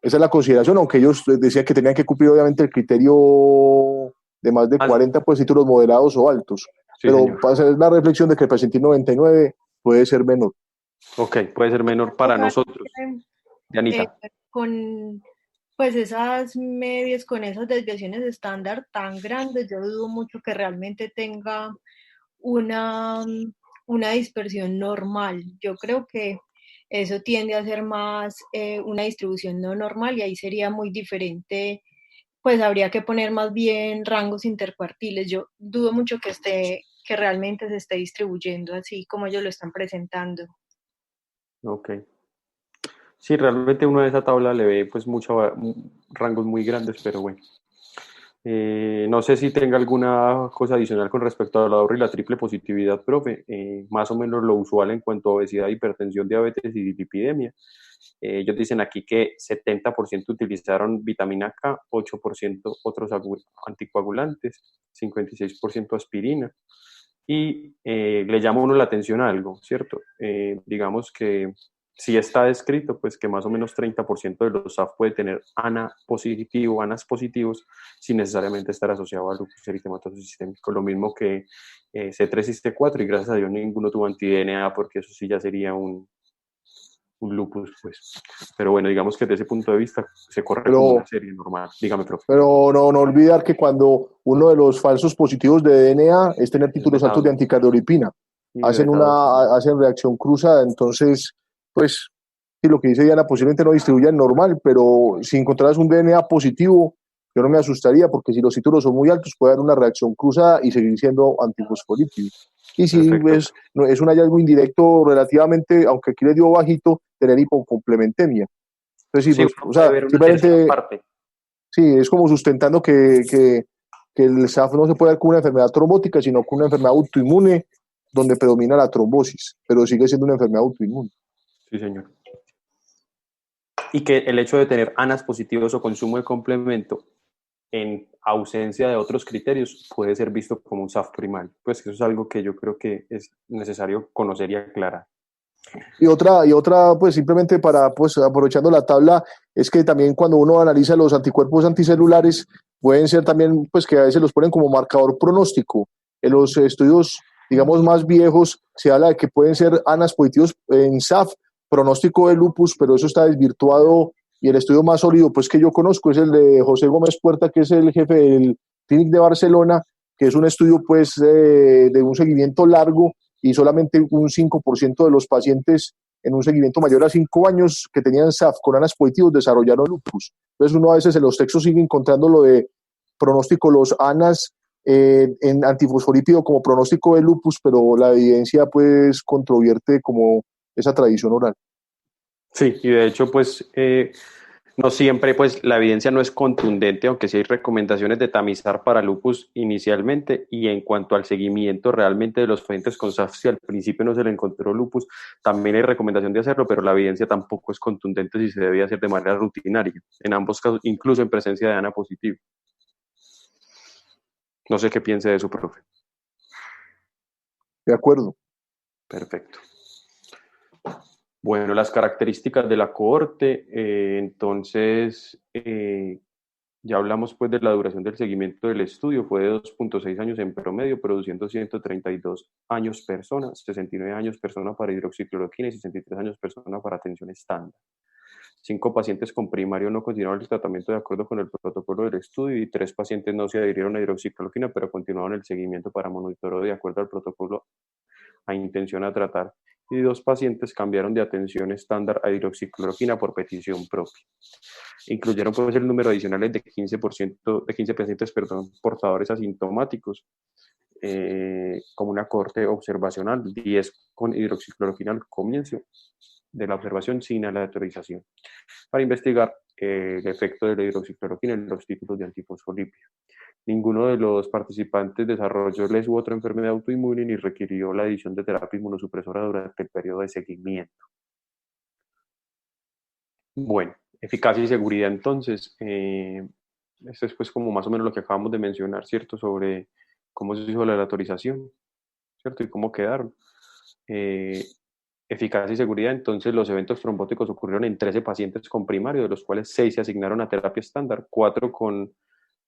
esa es la consideración, aunque ellos decían que tenían que cumplir obviamente el criterio de más de 40 pues títulos moderados o altos. Sí, pero señor, para hacer la reflexión de que el presentil 99 puede ser menor. Ok, puede ser menor para nosotros. Dianita. Con pues esas medias, con esas desviaciones estándar tan grandes, yo dudo mucho que realmente tenga una dispersión normal. Yo creo que eso tiende a ser más una distribución no normal y ahí sería muy diferente, pues habría que poner más bien rangos intercuartiles. Yo dudo mucho que realmente se esté distribuyendo así como ellos lo están presentando. Ok. Sí, realmente uno de esa tabla le ve pues rangos muy grandes, pero bueno. No sé si tenga alguna cosa adicional con respecto a la doble y la triple positividad, profe. Más o menos lo usual en cuanto a obesidad, hipertensión, diabetes y lipidemia. Ellos dicen aquí que 70% utilizaron vitamina K, 8% otros anticoagulantes, 56% aspirina. Y le llama a uno la atención a algo, ¿cierto? Digamos que sí está descrito, pues que más o menos 30% de los SAF puede tener ANAS positivos, sin necesariamente estar asociado al lupus eritematoso sistémico. Lo mismo que C3 y C4, y gracias a Dios ninguno tuvo anti-DNA, porque eso sí ya sería un lupus, pues. Pero bueno, digamos que desde ese punto de vista se corre como una Pero, serie normal. Dígame, profe. pero no olvidar que cuando uno de los falsos positivos de DNA es tener Es títulos altos de vetado. anticardiolipina, Y vetado. hacen reacción cruzada, entonces, pues, sí, lo que dice Diana, posiblemente no distribuyan normal, pero si encontraras un DNA positivo, yo no me asustaría, porque si los títulos son muy altos, puede haber una reacción cruzada y seguir siendo antifosfolípido. Y si Perfecto. es un hallazgo indirecto relativamente, aunque aquí le dio bajito, tener hipocomplementemia. Entonces, sí, Sí, pues, uno o puede sea, ver una tercera simplemente, parte. sí, es como sustentando que el SAF no se puede dar con una enfermedad trombótica, sino con una enfermedad autoinmune donde predomina la trombosis, pero sigue siendo una enfermedad autoinmune. Sí, señor. Y que el hecho de tener ANAS positivos o consumo de complemento en ausencia de otros criterios puede ser visto como un SAF primal. Pues eso es algo que yo creo que es necesario conocer y aclarar. Pues simplemente para, pues aprovechando la tabla, es que también cuando uno analiza los anticuerpos anticelulares, pueden ser también, pues que a veces los ponen como marcador pronóstico. En los estudios, digamos, más viejos, se habla de que pueden ser ANAS positivos en SAF, pronóstico de lupus, pero eso está desvirtuado y el estudio más sólido, pues que yo conozco, es el de José Gómez Puerta, que es el jefe del Clinic de Barcelona, que es un estudio, pues, de un seguimiento largo y solamente un 5% de los pacientes en un seguimiento mayor a 5 años que tenían SAF con ANAS positivos desarrollaron lupus. Entonces uno a veces en los textos sigue encontrando lo de pronóstico, los ANAS en antifosfolípido como pronóstico de lupus, pero la evidencia pues controvierte como esa tradición oral. Sí, y de hecho, pues no siempre, pues la evidencia no es contundente, aunque sí hay recomendaciones de tamizar para lupus inicialmente, y en cuanto al seguimiento realmente de los pacientes con SAF, si al principio no se le encontró lupus, también hay recomendación de hacerlo, pero la evidencia tampoco es contundente si se debe hacer de manera rutinaria, en ambos casos, incluso en presencia de ANA positivo. No sé qué piense de eso, profe. De acuerdo. Perfecto. Bueno, las características de la cohorte, entonces, ya hablamos pues de la duración del seguimiento del estudio, fue de 2.6 años en promedio, produciendo 132 años persona, 69 años persona para hidroxicloroquina y 63 años persona para atención estándar. 5 pacientes con primario no continuaron el tratamiento de acuerdo con el protocolo del estudio y 3 pacientes no se adhirieron a hidroxicloroquina, pero continuaron el seguimiento para monitoreo de acuerdo al protocolo a intención a tratar, y 2 pacientes cambiaron de atención estándar a hidroxicloroquina por petición propia. Incluyeron pues el número adicional de 15%, de 15 pacientes, portadores asintomáticos, como una cohorte observacional, 10 con hidroxicloroquina al comienzo de la observación sin aleatorización, para investigar el efecto de la hidroxicloroquina en los títulos de antifosfolípido. Ninguno de los participantes desarrolló les u otra enfermedad autoinmune ni requirió la adición de terapia inmunosupresora durante el periodo de seguimiento. Bueno, eficacia y seguridad entonces. Esto es pues como más o menos lo que acabamos de mencionar, ¿cierto? Sobre cómo se hizo la aleatorización, ¿cierto? Y cómo quedaron. Eficacia y seguridad, entonces los eventos trombóticos ocurrieron en 13 pacientes con primario, de los cuales 6 se asignaron a terapia estándar, 4 con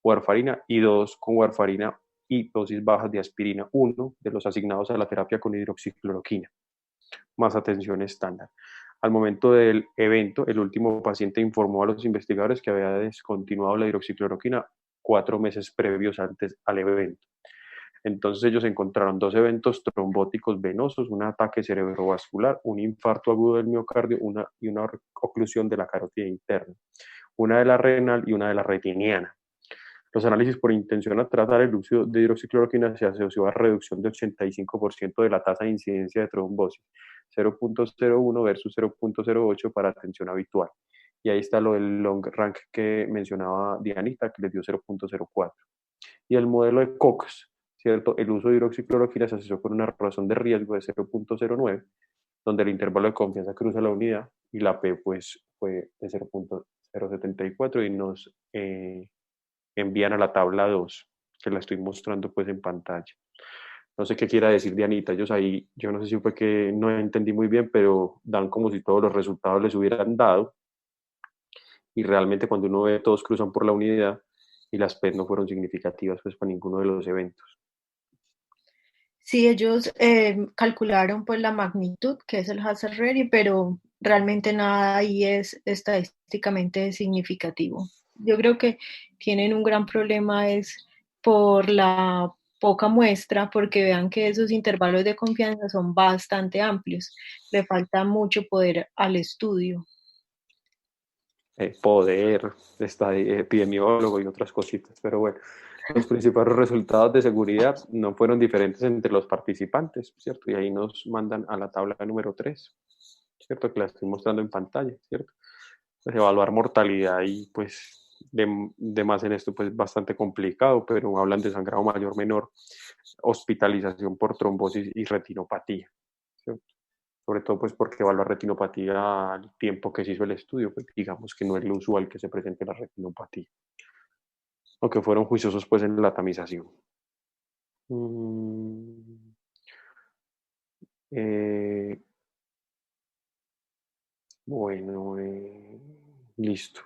warfarina y 2 con warfarina y dosis bajas de aspirina, 1 de los asignados a la terapia con hidroxicloroquina, más atención estándar. Al momento del evento, el último paciente informó a los investigadores que había descontinuado la hidroxicloroquina 4 meses previos antes al evento. Entonces ellos encontraron 2 eventos trombóticos venosos, un ataque cerebrovascular, un infarto agudo del miocardio y una oclusión de la carótida interna, una de la renal y una de la retiniana. Los análisis por intención a tratar el uso de hidroxicloroquina se asoció a reducción de 85% de la tasa de incidencia de trombosis, 0.01 versus 0.08 para atención habitual. Y ahí está lo del long rank que mencionaba Dianita, que les dio 0.04. Y el modelo de Cox, ¿cierto? El uso de hidroxicloroquina se asoció con una razón de riesgo de 0.09, donde el intervalo de confianza cruza la unidad y la P pues fue de 0.074 y nos envían a la tabla 2, que la estoy mostrando pues en pantalla. No sé qué quiera decir Dianita, ellos ahí, yo no sé si fue que no entendí muy bien, pero dan como si todos los resultados les hubieran dado, y realmente cuando uno ve todos cruzan por la unidad y las P no fueron significativas pues para ninguno de los eventos. Sí, ellos calcularon pues la magnitud, que es el hazard ratio, pero realmente nada ahí es estadísticamente significativo. Yo creo que tienen un gran problema es por la poca muestra, porque vean que esos intervalos de confianza son bastante amplios. Le falta mucho poder al estudio. Poder, epidemiólogo y otras cositas, pero bueno, los principales resultados de seguridad no fueron diferentes entre los participantes, ¿cierto? Y ahí nos mandan a la tabla número 3, ¿cierto? Que la estoy mostrando en pantalla, ¿cierto? Pues evaluar mortalidad y pues de más en esto pues bastante complicado, pero hablan de sangrado mayor, menor, hospitalización por trombosis y retinopatía, ¿cierto? Sobre todo pues porque evaluar retinopatía al tiempo que se hizo el estudio, pues digamos que no es lo usual que se presente la retinopatía, aunque fueron juiciosos pues en la tamización. Bueno, listo.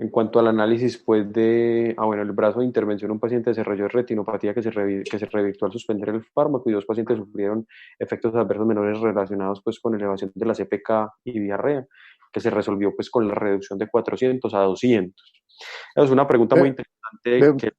En cuanto al análisis, pues el brazo de intervención, un paciente desarrolló retinopatía que se revirtió al suspender el fármaco y 2 pacientes sufrieron efectos adversos menores relacionados pues con elevación de la CPK y diarrea, que se resolvió pues con la reducción de 400 a 200. Es una pregunta muy interesante.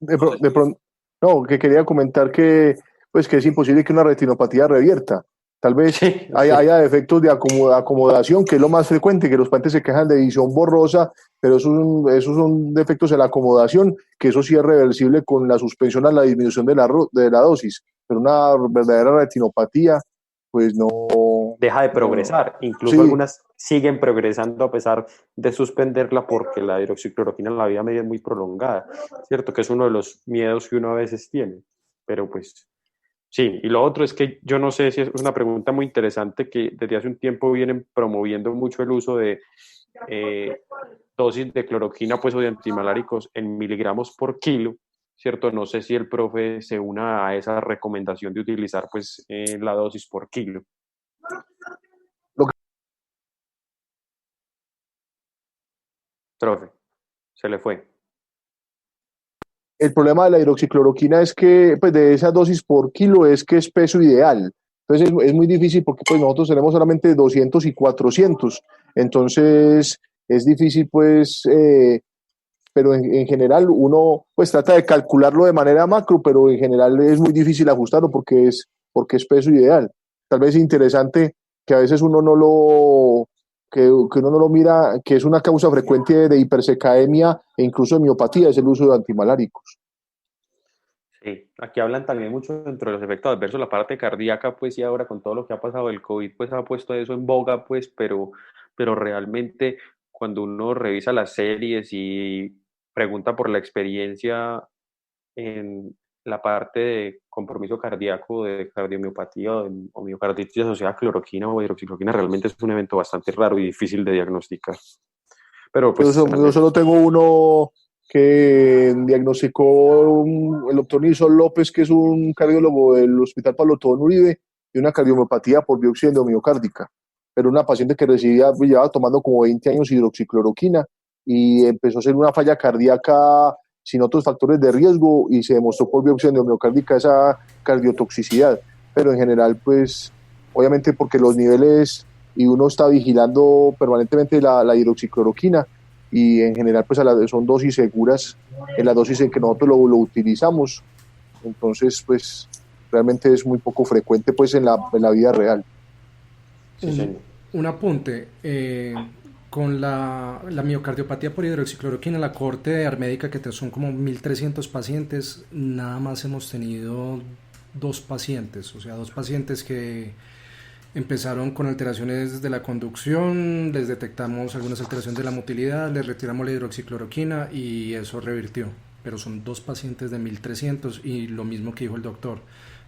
No, que quería comentar que es imposible que una retinopatía revierta. Tal vez sí, haya efectos de acomodación, que es lo más frecuente, que los pacientes se quejan de visión borrosa, pero esos son defectos en la acomodación, que eso sí es reversible con la suspensión a la disminución de la dosis. Pero una verdadera retinopatía, pues no... Deja de progresar. Incluso sí, algunas siguen progresando a pesar de suspenderla porque la hidroxicloroquina en la vida media es muy prolongada, ¿cierto? Que es uno de los miedos que uno a veces tiene. Pero pues... Sí, y lo otro es que yo no sé si es una pregunta muy interesante que desde hace un tiempo vienen promoviendo mucho el uso de dosis de cloroquina pues, o de antimaláricos en miligramos por kilo, ¿cierto? No sé si el profe se una a esa recomendación de utilizar pues la dosis por kilo. Profe, se le fue. El problema de la hidroxicloroquina es que, pues, de esa dosis por kilo es que es peso ideal. Entonces es muy difícil porque pues, nosotros tenemos solamente 200 y 400. Entonces es difícil, pues, pero en general uno pues trata de calcularlo de manera macro, pero en general es muy difícil ajustarlo porque es peso ideal. Tal vez es interesante que a veces uno no lo... Que uno no lo mira, que es una causa frecuente de hipersecaemia e incluso de miopatía, es el uso de antimaláricos. Sí, aquí hablan también mucho entre los efectos adversos, la parte cardíaca, pues, y ahora con todo lo que ha pasado del COVID, pues, ha puesto eso en boga, pues, pero realmente cuando uno revisa las series y pregunta por la experiencia en la parte de compromiso cardíaco, de cardiomiopatía o miocarditis asociada a cloroquina o hidroxicloroquina, realmente es un evento bastante raro y difícil de diagnosticar. Pero pues yo solo tengo uno que diagnosticó el doctor Nilson López, que es un cardiólogo del Hospital Pablo Tobón Uribe, y una cardiomiopatía por biopsia endomiocárdica. Pero una paciente que llevaba tomando como 20 años hidroxicloroquina y empezó a hacer una falla cardíaca sin otros factores de riesgo y se demostró por biopsia endomiocárdica esa cardiotoxicidad. Pero en general, pues, obviamente porque los niveles, y uno está vigilando permanentemente la hidroxicloroquina, y en general pues son dosis seguras en la dosis en que nosotros lo utilizamos. Entonces pues realmente es muy poco frecuente pues en la vida real. Un apunte, con la miocardiopatía por hidroxicloroquina, la cohorte de Armédica, que son como 1.300 pacientes, nada más hemos tenido 2 pacientes, o sea, 2 pacientes que empezaron con alteraciones de la conducción, les detectamos algunas alteraciones de la motilidad, les retiramos la hidroxicloroquina y eso revirtió, pero son 2 pacientes de 1.300 y lo mismo que dijo el doctor,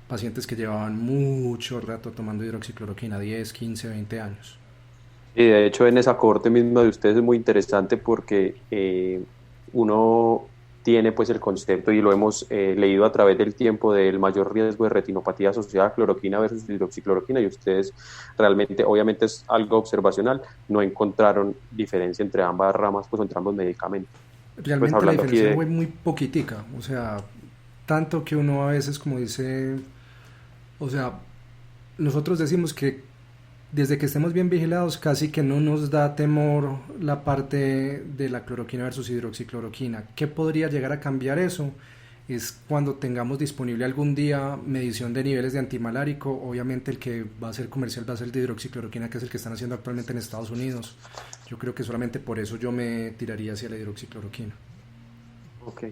pacientes que llevaban mucho rato tomando hidroxicloroquina, 10, 15, 20 años. Y de hecho en esa cohorte misma de ustedes es muy interesante porque uno tiene pues el concepto y lo hemos leído a través del tiempo del mayor riesgo de retinopatía asociada a cloroquina versus hidroxicloroquina, y ustedes realmente, obviamente es algo observacional, no encontraron diferencia entre ambas ramas, pues entre ambos medicamentos. Realmente pues la diferencia fue muy poquitica, o sea, tanto que uno a veces como dice, o sea, nosotros decimos que desde que estemos bien vigilados casi que no nos da temor la parte de la cloroquina versus hidroxicloroquina. ¿Qué podría llegar a cambiar eso? Es cuando tengamos disponible algún día medición de niveles de antimalárico. Obviamente el que va a ser comercial va a ser el de hidroxicloroquina, que es el que están haciendo actualmente en Estados Unidos. Yo creo que solamente por eso yo me tiraría hacia la hidroxicloroquina. Ok,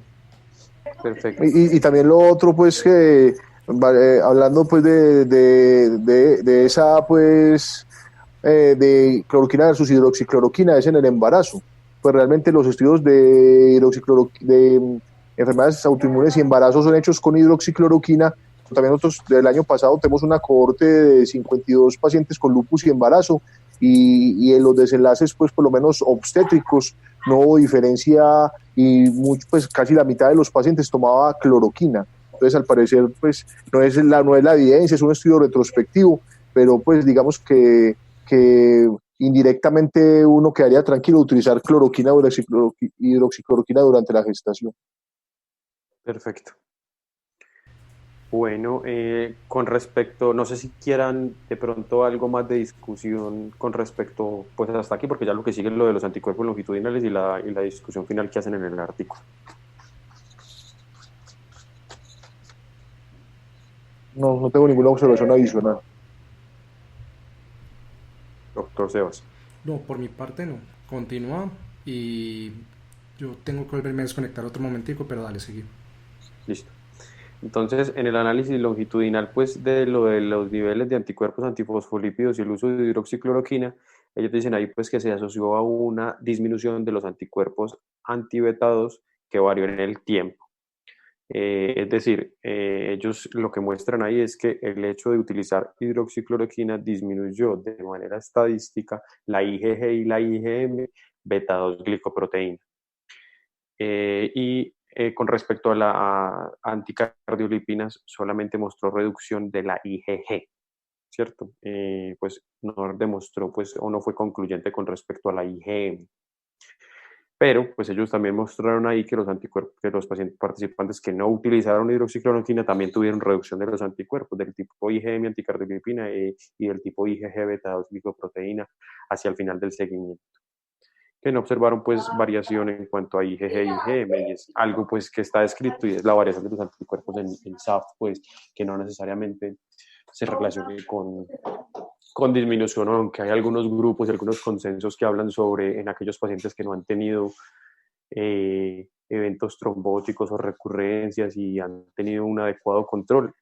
perfecto. Y también lo otro pues que hablando pues de esa pues de cloroquina versus hidroxicloroquina es en el embarazo. Pues realmente los estudios de enfermedades autoinmunes y embarazos son hechos con hidroxicloroquina. También nosotros del año pasado tenemos una cohorte de 52 pacientes con lupus y embarazo, y en los desenlaces pues por lo menos obstétricos no hubo diferencia, y pues casi la mitad de los pacientes tomaba cloroquina. Entonces al parecer pues no es la evidencia, es un estudio retrospectivo, pero pues digamos que indirectamente uno quedaría tranquilo de utilizar cloroquina o hidroxicloroquina durante la gestación. Perfecto. Bueno, con respecto, no sé si quieran de pronto algo más de discusión con respecto, pues hasta aquí, porque ya lo que sigue es lo de los anticuerpos longitudinales y la discusión final que hacen en el artículo. No tengo ninguna observación adicional. Doctor Sebas. No, por mi parte no. Continúa y yo tengo que volverme a desconectar otro momentico, pero dale, seguir. Listo. Entonces, en el análisis longitudinal, pues de lo de los niveles de anticuerpos antifosfolípidos y el uso de hidroxicloroquina, ellos dicen ahí pues que se asoció a una disminución de los anticuerpos antibeta-2 que varió en el tiempo. Es decir, ellos lo que muestran ahí es que el hecho de utilizar hidroxicloroquina disminuyó de manera estadística la IgG y la IgM beta-2 glicoproteína. Con respecto a la anticardiolipinas, solamente mostró reducción de la IgG, ¿cierto? Pues no demostró, pues, o no fue concluyente con respecto a la IgM. Pero, pues ellos también mostraron ahí que los anticuerpos, que los pacientes participantes que no utilizaron hidroxicloroquina también tuvieron reducción de los anticuerpos del tipo IgM anticardiolipina y del tipo IgG beta-2 glicoproteína hacia el final del seguimiento. Que no observaron pues variación en cuanto a IgG y IgM, y es algo pues que está descrito, y es la variación de los anticuerpos en SAF, pues que no necesariamente se relacione con disminución, aunque hay algunos grupos y algunos consensos que hablan sobre en aquellos pacientes que no han tenido eventos trombóticos o recurrencias y han tenido un adecuado control,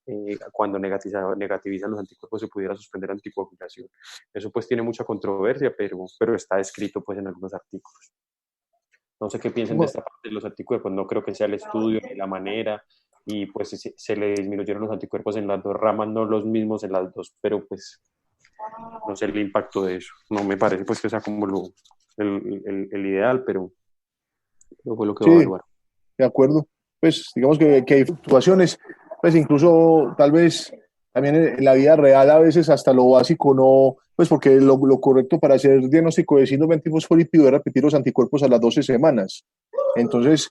cuando negativizan los anticuerpos se pudiera suspender anticoagulación. Eso pues tiene mucha controversia, pero está escrito pues en algunos artículos. No sé qué piensan de esta parte de los anticuerpos, no creo que sea el estudio ni la manera, y pues se le disminuyeron los anticuerpos en las dos ramas, no los mismos en las dos, pero pues no sé el impacto de eso. No me parece pues que sea como el ideal, pero fue lo que va a evaluar. De acuerdo. Pues digamos que hay fluctuaciones, pues incluso tal vez también en la vida real a veces hasta lo básico no, pues porque lo correcto para hacer diagnóstico de síndrome antifosfolípido es repetir los anticuerpos a las 12 semanas. Entonces,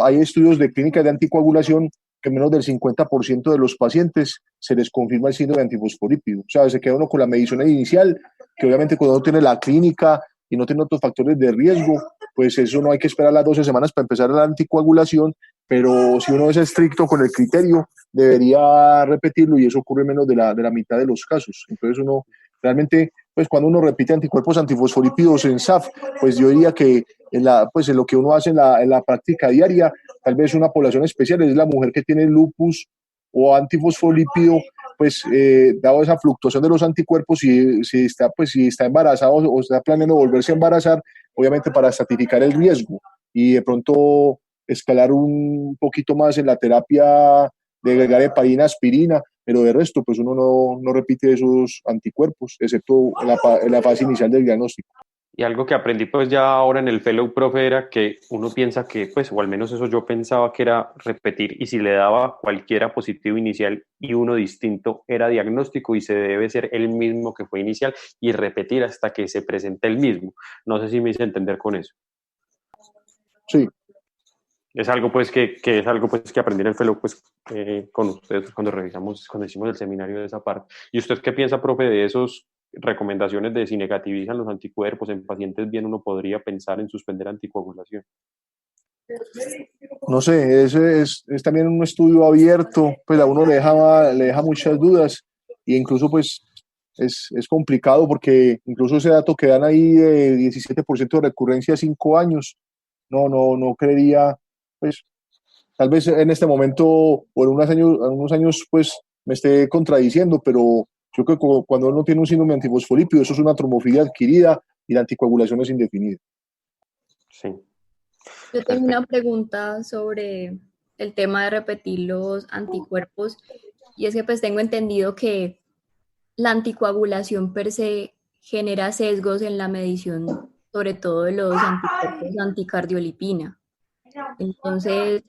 hay estudios de clínicas de anticoagulación que menos del 50% de los pacientes se les confirma el síndrome antifosfolípido. O sea, se queda uno con la medición inicial, que obviamente cuando uno tiene la clínica y no tiene otros factores de riesgo, pues eso no hay que esperar las 12 semanas para empezar la anticoagulación, pero si uno es estricto con el criterio, debería repetirlo y eso ocurre menos de la mitad de los casos. Entonces uno realmente, pues cuando uno repite anticuerpos antifosfolípidos en SAF, pues yo diría que pues en lo que uno hace en la práctica diaria, tal vez una población especial es la mujer que tiene lupus o antifosfolípido, pues dado esa fluctuación de los anticuerpos, si está embarazado o está planeando volverse a embarazar, obviamente para estratificar el riesgo y de pronto escalar un poquito más en la terapia de agregar heparina, aspirina, pero de resto, pues uno no repite esos anticuerpos, excepto en la fase inicial del diagnóstico. Y algo que aprendí pues ya ahora en el fellow profe era que uno piensa que, pues, o al menos eso yo pensaba que era repetir, y si le daba cualquiera positivo inicial y uno distinto era diagnóstico y se debe ser el mismo que fue inicial y repetir hasta que se presente el mismo. No sé si me hice entender con eso. Sí. Es algo pues que es algo pues que aprendí en el fellow pues con ustedes cuando cuando hicimos el seminario de esa parte. ¿Y usted qué piensa, profe, de esos recomendaciones de si negativizan los anticuerpos en pacientes bien uno podría pensar en suspender anticoagulación? No sé, es también un estudio abierto, pues a uno le deja muchas dudas e incluso pues es complicado porque incluso ese dato que dan ahí de 17% de recurrencia a 5 años, no creería, pues tal vez en este momento o en unos años pues me esté contradiciendo, pero yo creo que cuando uno tiene un síndrome antifosfolípido, eso es una trombofilia adquirida y la anticoagulación es indefinida. Sí, Yo tengo una pregunta sobre el tema de repetir los anticuerpos, y es que pues tengo entendido que la anticoagulación per se genera sesgos en la medición, sobre todo de los anticuerpos anticardiolipina. Entonces,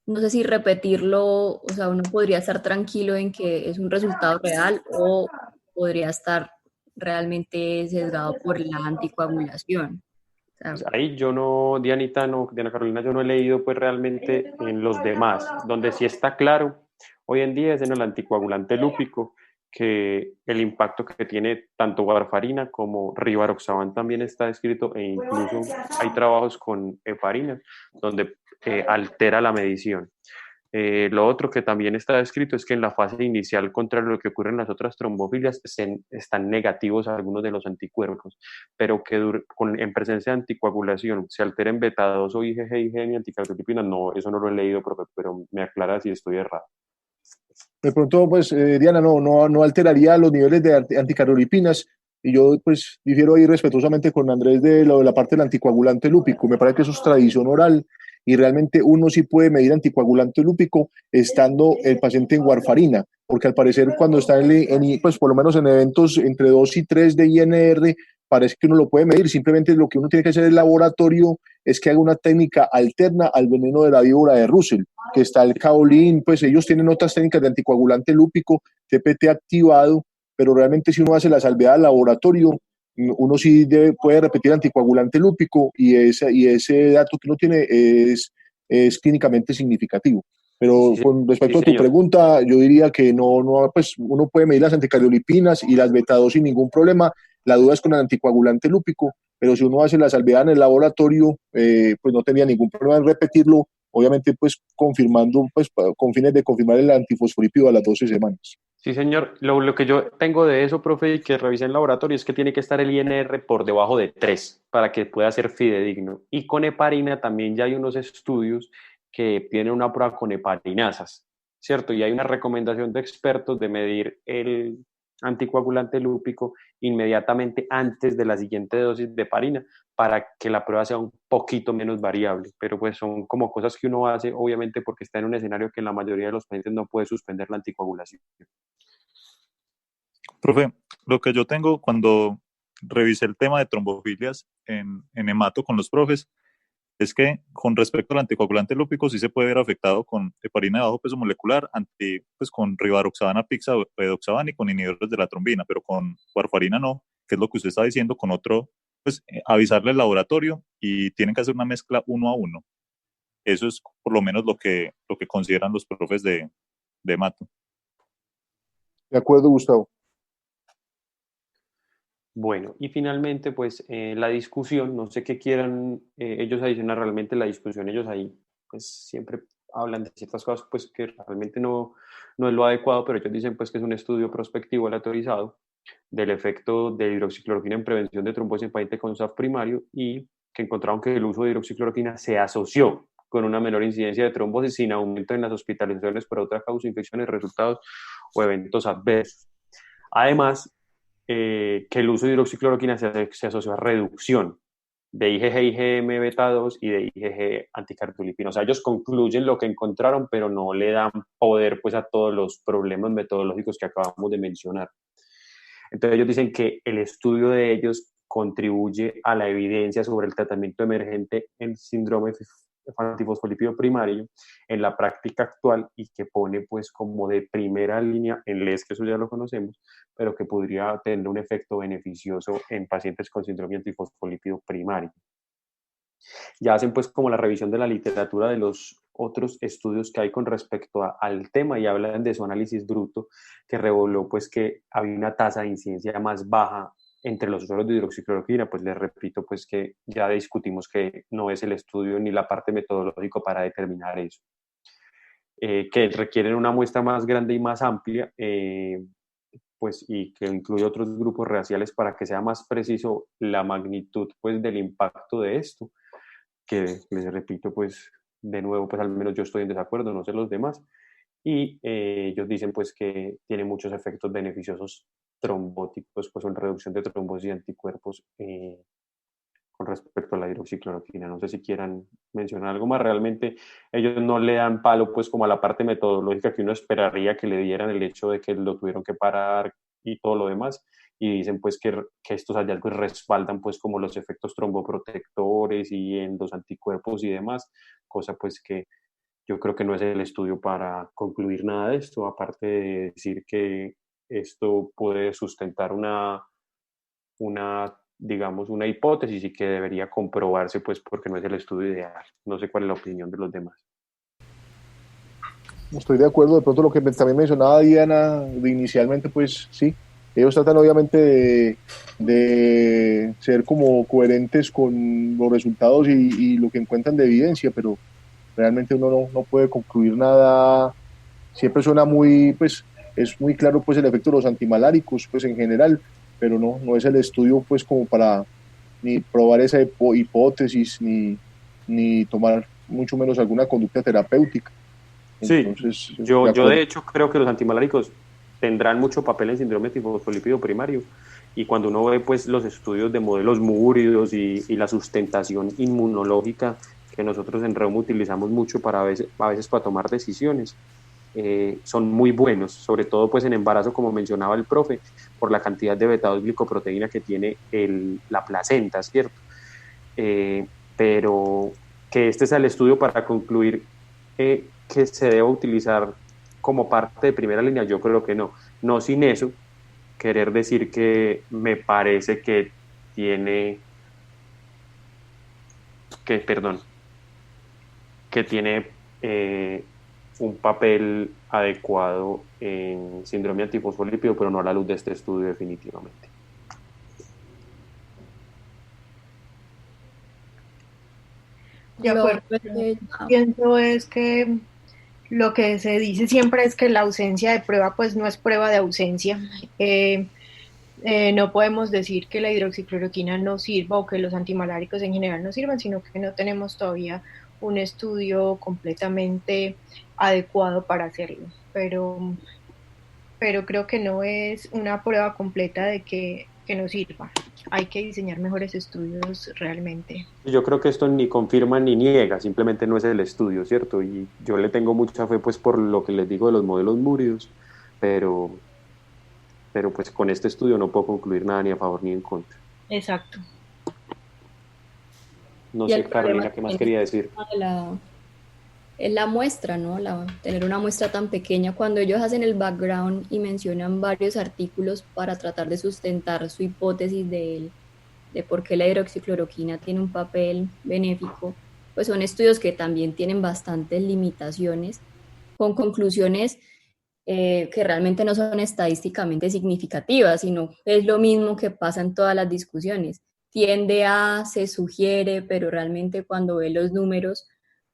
no sé si repetirlo, o sea, uno podría estar tranquilo en que es un resultado real o podría estar realmente sesgado por la anticoagulación. O sea, pues ahí yo no, Dianita, no, Diana Carolina, yo no he leído pues realmente en los demás, donde sí está claro hoy en día es en el anticoagulante lúpico, que el impacto que tiene tanto warfarina como rivaroxaban también está escrito, e incluso hay trabajos con heparina donde altera la medición. Lo otro que también está escrito es que en la fase inicial, contrario a lo que ocurre en las otras trombofilias, están negativos algunos de los anticuerpos, pero que en presencia de anticoagulación se alteren beta 2 o IgG, IgM y anticardiolipina. No, eso no lo he leído, profe, pero me aclara si estoy errado. De pronto, pues, Diana, no alteraría los niveles de anticardiolipinas. Y yo, pues, difiero ahí respetuosamente con Andrés de la parte del anticoagulante lúpico. Me parece que eso es tradición oral y realmente uno sí puede medir anticoagulante lúpico estando el paciente en warfarina, porque al parecer cuando está pues, por lo menos en eventos entre 2 y 3 de INR, parece que uno lo puede medir. Simplemente lo que uno tiene que hacer en el laboratorio es que haga una técnica alterna al veneno de la víbora de Russell, que está el caolín, pues ellos tienen otras técnicas de anticoagulante lúpico, TPT activado, pero realmente si uno hace la salvedad al laboratorio, uno sí puede repetir anticoagulante lúpico y ese dato que uno tiene es clínicamente significativo. Pero Sí, con sí, respecto a tu señor. pregunta, yo diría que pues uno puede medir las anticardiolipinas y las beta 2 sin ningún problema. La duda es con el anticoagulante lúpico, pero si uno hace la salvedad en el laboratorio, pues no tenía ningún problema en repetirlo, obviamente pues confirmando, pues con fines de confirmar el antifosfolípido a las 12 semanas. Sí, señor. Lo que yo tengo de eso, profe, y que revisé en laboratorio, es que tiene que estar el INR por debajo de 3 para que pueda ser fidedigno. Y con heparina también ya hay unos estudios que tienen una prueba con heparinasas, ¿cierto? Y hay una recomendación de expertos de medir el anticoagulante lúpico inmediatamente antes de la siguiente dosis de heparina para que la prueba sea un poquito menos variable. Pero pues son como cosas que uno hace, obviamente, porque está en un escenario que en la mayoría de los pacientes no puede suspender la anticoagulación. Profe, lo que yo tengo cuando revisé el tema de trombofilias en hemato con los profes es que con respecto al anticoagulante lúpico sí se puede ver afectado con heparina de bajo peso molecular, pues con rivaroxabana, pixadoxabana y con inhibidores de la trombina, pero con warfarina no, que es lo que usted está diciendo, con otro, pues avisarle al laboratorio y tienen que hacer una mezcla 1 a 1. Eso es por lo menos lo que consideran los profes de hemato. De acuerdo, Gustavo. Bueno, y finalmente, pues la discusión, no sé qué quieran ellos adicionar realmente la discusión, ellos ahí pues siempre hablan de ciertas cosas pues que realmente no es lo adecuado, pero ellos dicen pues que es un estudio prospectivo aleatorizado del efecto de hidroxicloroquina en prevención de trombosis en pacientes con SAF primario, y que encontraron que el uso de hidroxicloroquina se asoció con una menor incidencia de trombosis sin aumento en las hospitalizaciones por otra causa, infecciones, resultados o eventos adversos. Además, que el uso de hidroxicloroquina se asoció a reducción de IgG, IgM beta 2 y de IgG anticardiolipina. O sea, ellos concluyen lo que encontraron, pero no le dan poder pues a todos los problemas metodológicos que acabamos de mencionar. Entonces ellos dicen que el estudio de ellos contribuye a la evidencia sobre el tratamiento emergente en síndrome antifosfolípido primario en la práctica actual, y que pone pues como de primera línea en LES, que eso ya lo conocemos, pero que podría tener un efecto beneficioso en pacientes con síndrome antifosfolípido primario. Ya hacen pues como la revisión de la literatura de los otros estudios que hay con respecto al tema, y hablan de su análisis bruto, que reveló pues que había una tasa de incidencia más baja entre los usuarios de hidroxicloroquina. Pues les repito pues que ya discutimos que no es el estudio ni la parte metodológica para determinar eso. Que requieren una muestra más grande y más amplia, pues, y que incluye otros grupos raciales para que sea más preciso la magnitud pues del impacto de esto, que les repito pues de nuevo pues al menos yo estoy en desacuerdo, no sé los demás. Y ellos dicen pues que tiene muchos efectos beneficiosos trombóticos, pues en reducción de trombosis y anticuerpos, con respecto a la hidroxicloroquina. No sé si quieran mencionar algo más. Realmente ellos no le dan palo pues como a la parte metodológica que uno esperaría que le dieran, el hecho de que lo tuvieron que parar y todo lo demás, y dicen pues que estos hallazgos respaldan pues como los efectos tromboprotectores y en los anticuerpos y demás, cosa pues que yo creo que no es el estudio para concluir nada de esto, aparte de decir que esto puede sustentar digamos, una hipótesis, y que debería comprobarse, pues, porque no es el estudio ideal. No sé cuál es la opinión de los demás. Estoy de acuerdo, de pronto lo que también mencionaba Diana de inicialmente, pues sí, ellos tratan obviamente de ser como coherentes con los resultados y lo que encuentran de evidencia, pero realmente uno no puede concluir nada. Siempre suena muy, pues es muy claro pues el efecto de los antimaláricos pues en general, pero no es el estudio pues como para ni probar esa hipótesis ni tomar mucho menos alguna conducta terapéutica. Entonces, Sí, yo de hecho creo que los antimaláricos tendrán mucho papel en síndrome tifosfolípido primario, y cuando uno ve pues los estudios de modelos múridos y la sustentación inmunológica que nosotros en Reuma utilizamos mucho a veces para tomar decisiones, son muy buenos, sobre todo pues en embarazo, como mencionaba el profe, por la cantidad de beta-2 glicoproteína que tiene la placenta, ¿cierto? Pero que este es el estudio para concluir que se deba utilizar como parte de primera línea, yo creo que no. No sin eso querer decir que me parece que tiene que tiene un papel adecuado en síndrome antifosfolípido, pero no a la luz de este estudio definitivamente. De acuerdo. Pienso es que lo que se dice siempre es que la ausencia de prueba pues no es prueba de ausencia. No podemos decir que la hidroxicloroquina no sirva o que los antimaláricos en general no sirvan, sino que no tenemos todavía un estudio completamente adecuado para hacerlo. Pero creo que no es una prueba completa de que no sirva. Hay que diseñar mejores estudios realmente. Yo creo que esto ni confirma ni niega, simplemente no es el estudio, ¿cierto? Y yo le tengo mucha fe pues por lo que les digo de los modelos múridos, pero pues con este estudio no puedo concluir nada ni a favor ni en contra. Exacto. No sé, Carolina, ¿qué más quería decir? Es la muestra, ¿no? Tener una muestra tan pequeña. Cuando ellos hacen el background y mencionan varios artículos para tratar de sustentar su hipótesis de por qué la hidroxicloroquina tiene un papel benéfico, pues son estudios que también tienen bastantes limitaciones, con conclusiones que realmente no son estadísticamente significativas, sino es lo mismo que pasa en todas las discusiones. Se sugiere, pero realmente cuando ve los números,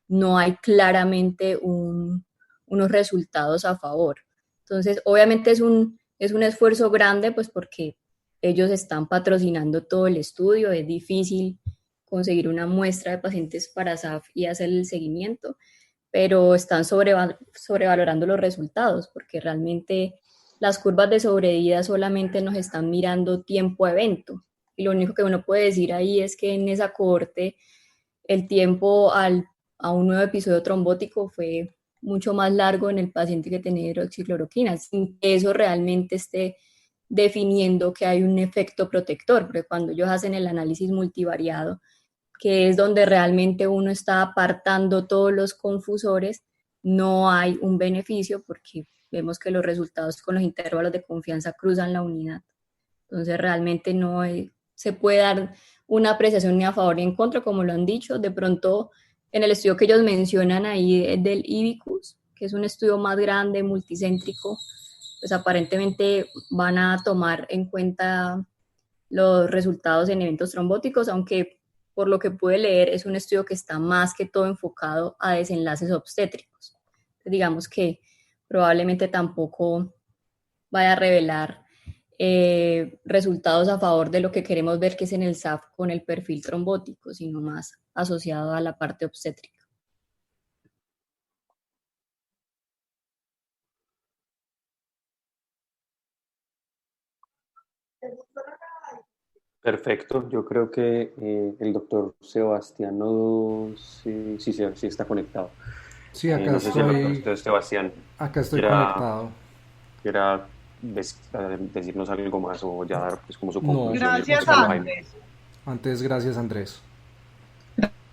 no hay claramente unos resultados a favor. Entonces, obviamente es un esfuerzo grande, pues porque ellos están patrocinando todo el estudio, es difícil conseguir una muestra de pacientes para SAF y hacer el seguimiento, pero están sobrevalorando los resultados, porque realmente las curvas de sobrevida solamente nos están mirando tiempo a evento, y lo único que uno puede decir ahí es que en esa cohorte el tiempo a un nuevo episodio trombótico fue mucho más largo en el paciente que tenía hidroxicloroquina, sin que eso realmente esté definiendo que hay un efecto protector, porque cuando ellos hacen el análisis multivariado, que es donde realmente uno está apartando todos los confusores, no hay un beneficio porque vemos que los resultados con los intervalos de confianza cruzan la unidad. Entonces realmente no se puede dar una apreciación ni a favor ni en contra, como lo han dicho. De pronto, en el estudio que ellos mencionan ahí del IBICUS, que es un estudio más grande, multicéntrico, pues aparentemente van a tomar en cuenta los resultados en eventos trombóticos, aunque por lo que pude leer es un estudio que está más que todo enfocado a desenlaces obstétricos. Entonces, digamos que probablemente tampoco vaya a revelar resultados a favor de lo que queremos ver, que es en el SAF con el perfil trombótico, sino más asociado a la parte obstétrica. Perfecto, yo creo que el doctor Sebastián sí está conectado. Sí, acá no sé si el doctor Sebastián acá estoy conectado. ¿Quiera decirnos algo más o ya dar pues, como su conclusión? Gracias, Andrés. Antes, gracias, Andrés.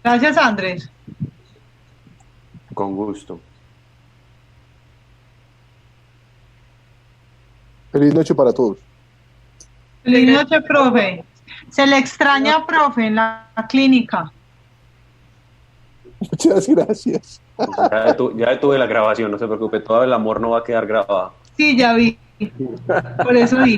Gracias, Andrés. Con gusto. Feliz noche para todos. Feliz noche, profe. Se le extraña, profe, en la clínica. Muchas gracias. Pues ya detuve la grabación, no se preocupe, todo el amor no va a quedar grabado. Sí, ya vi. Por eso dije.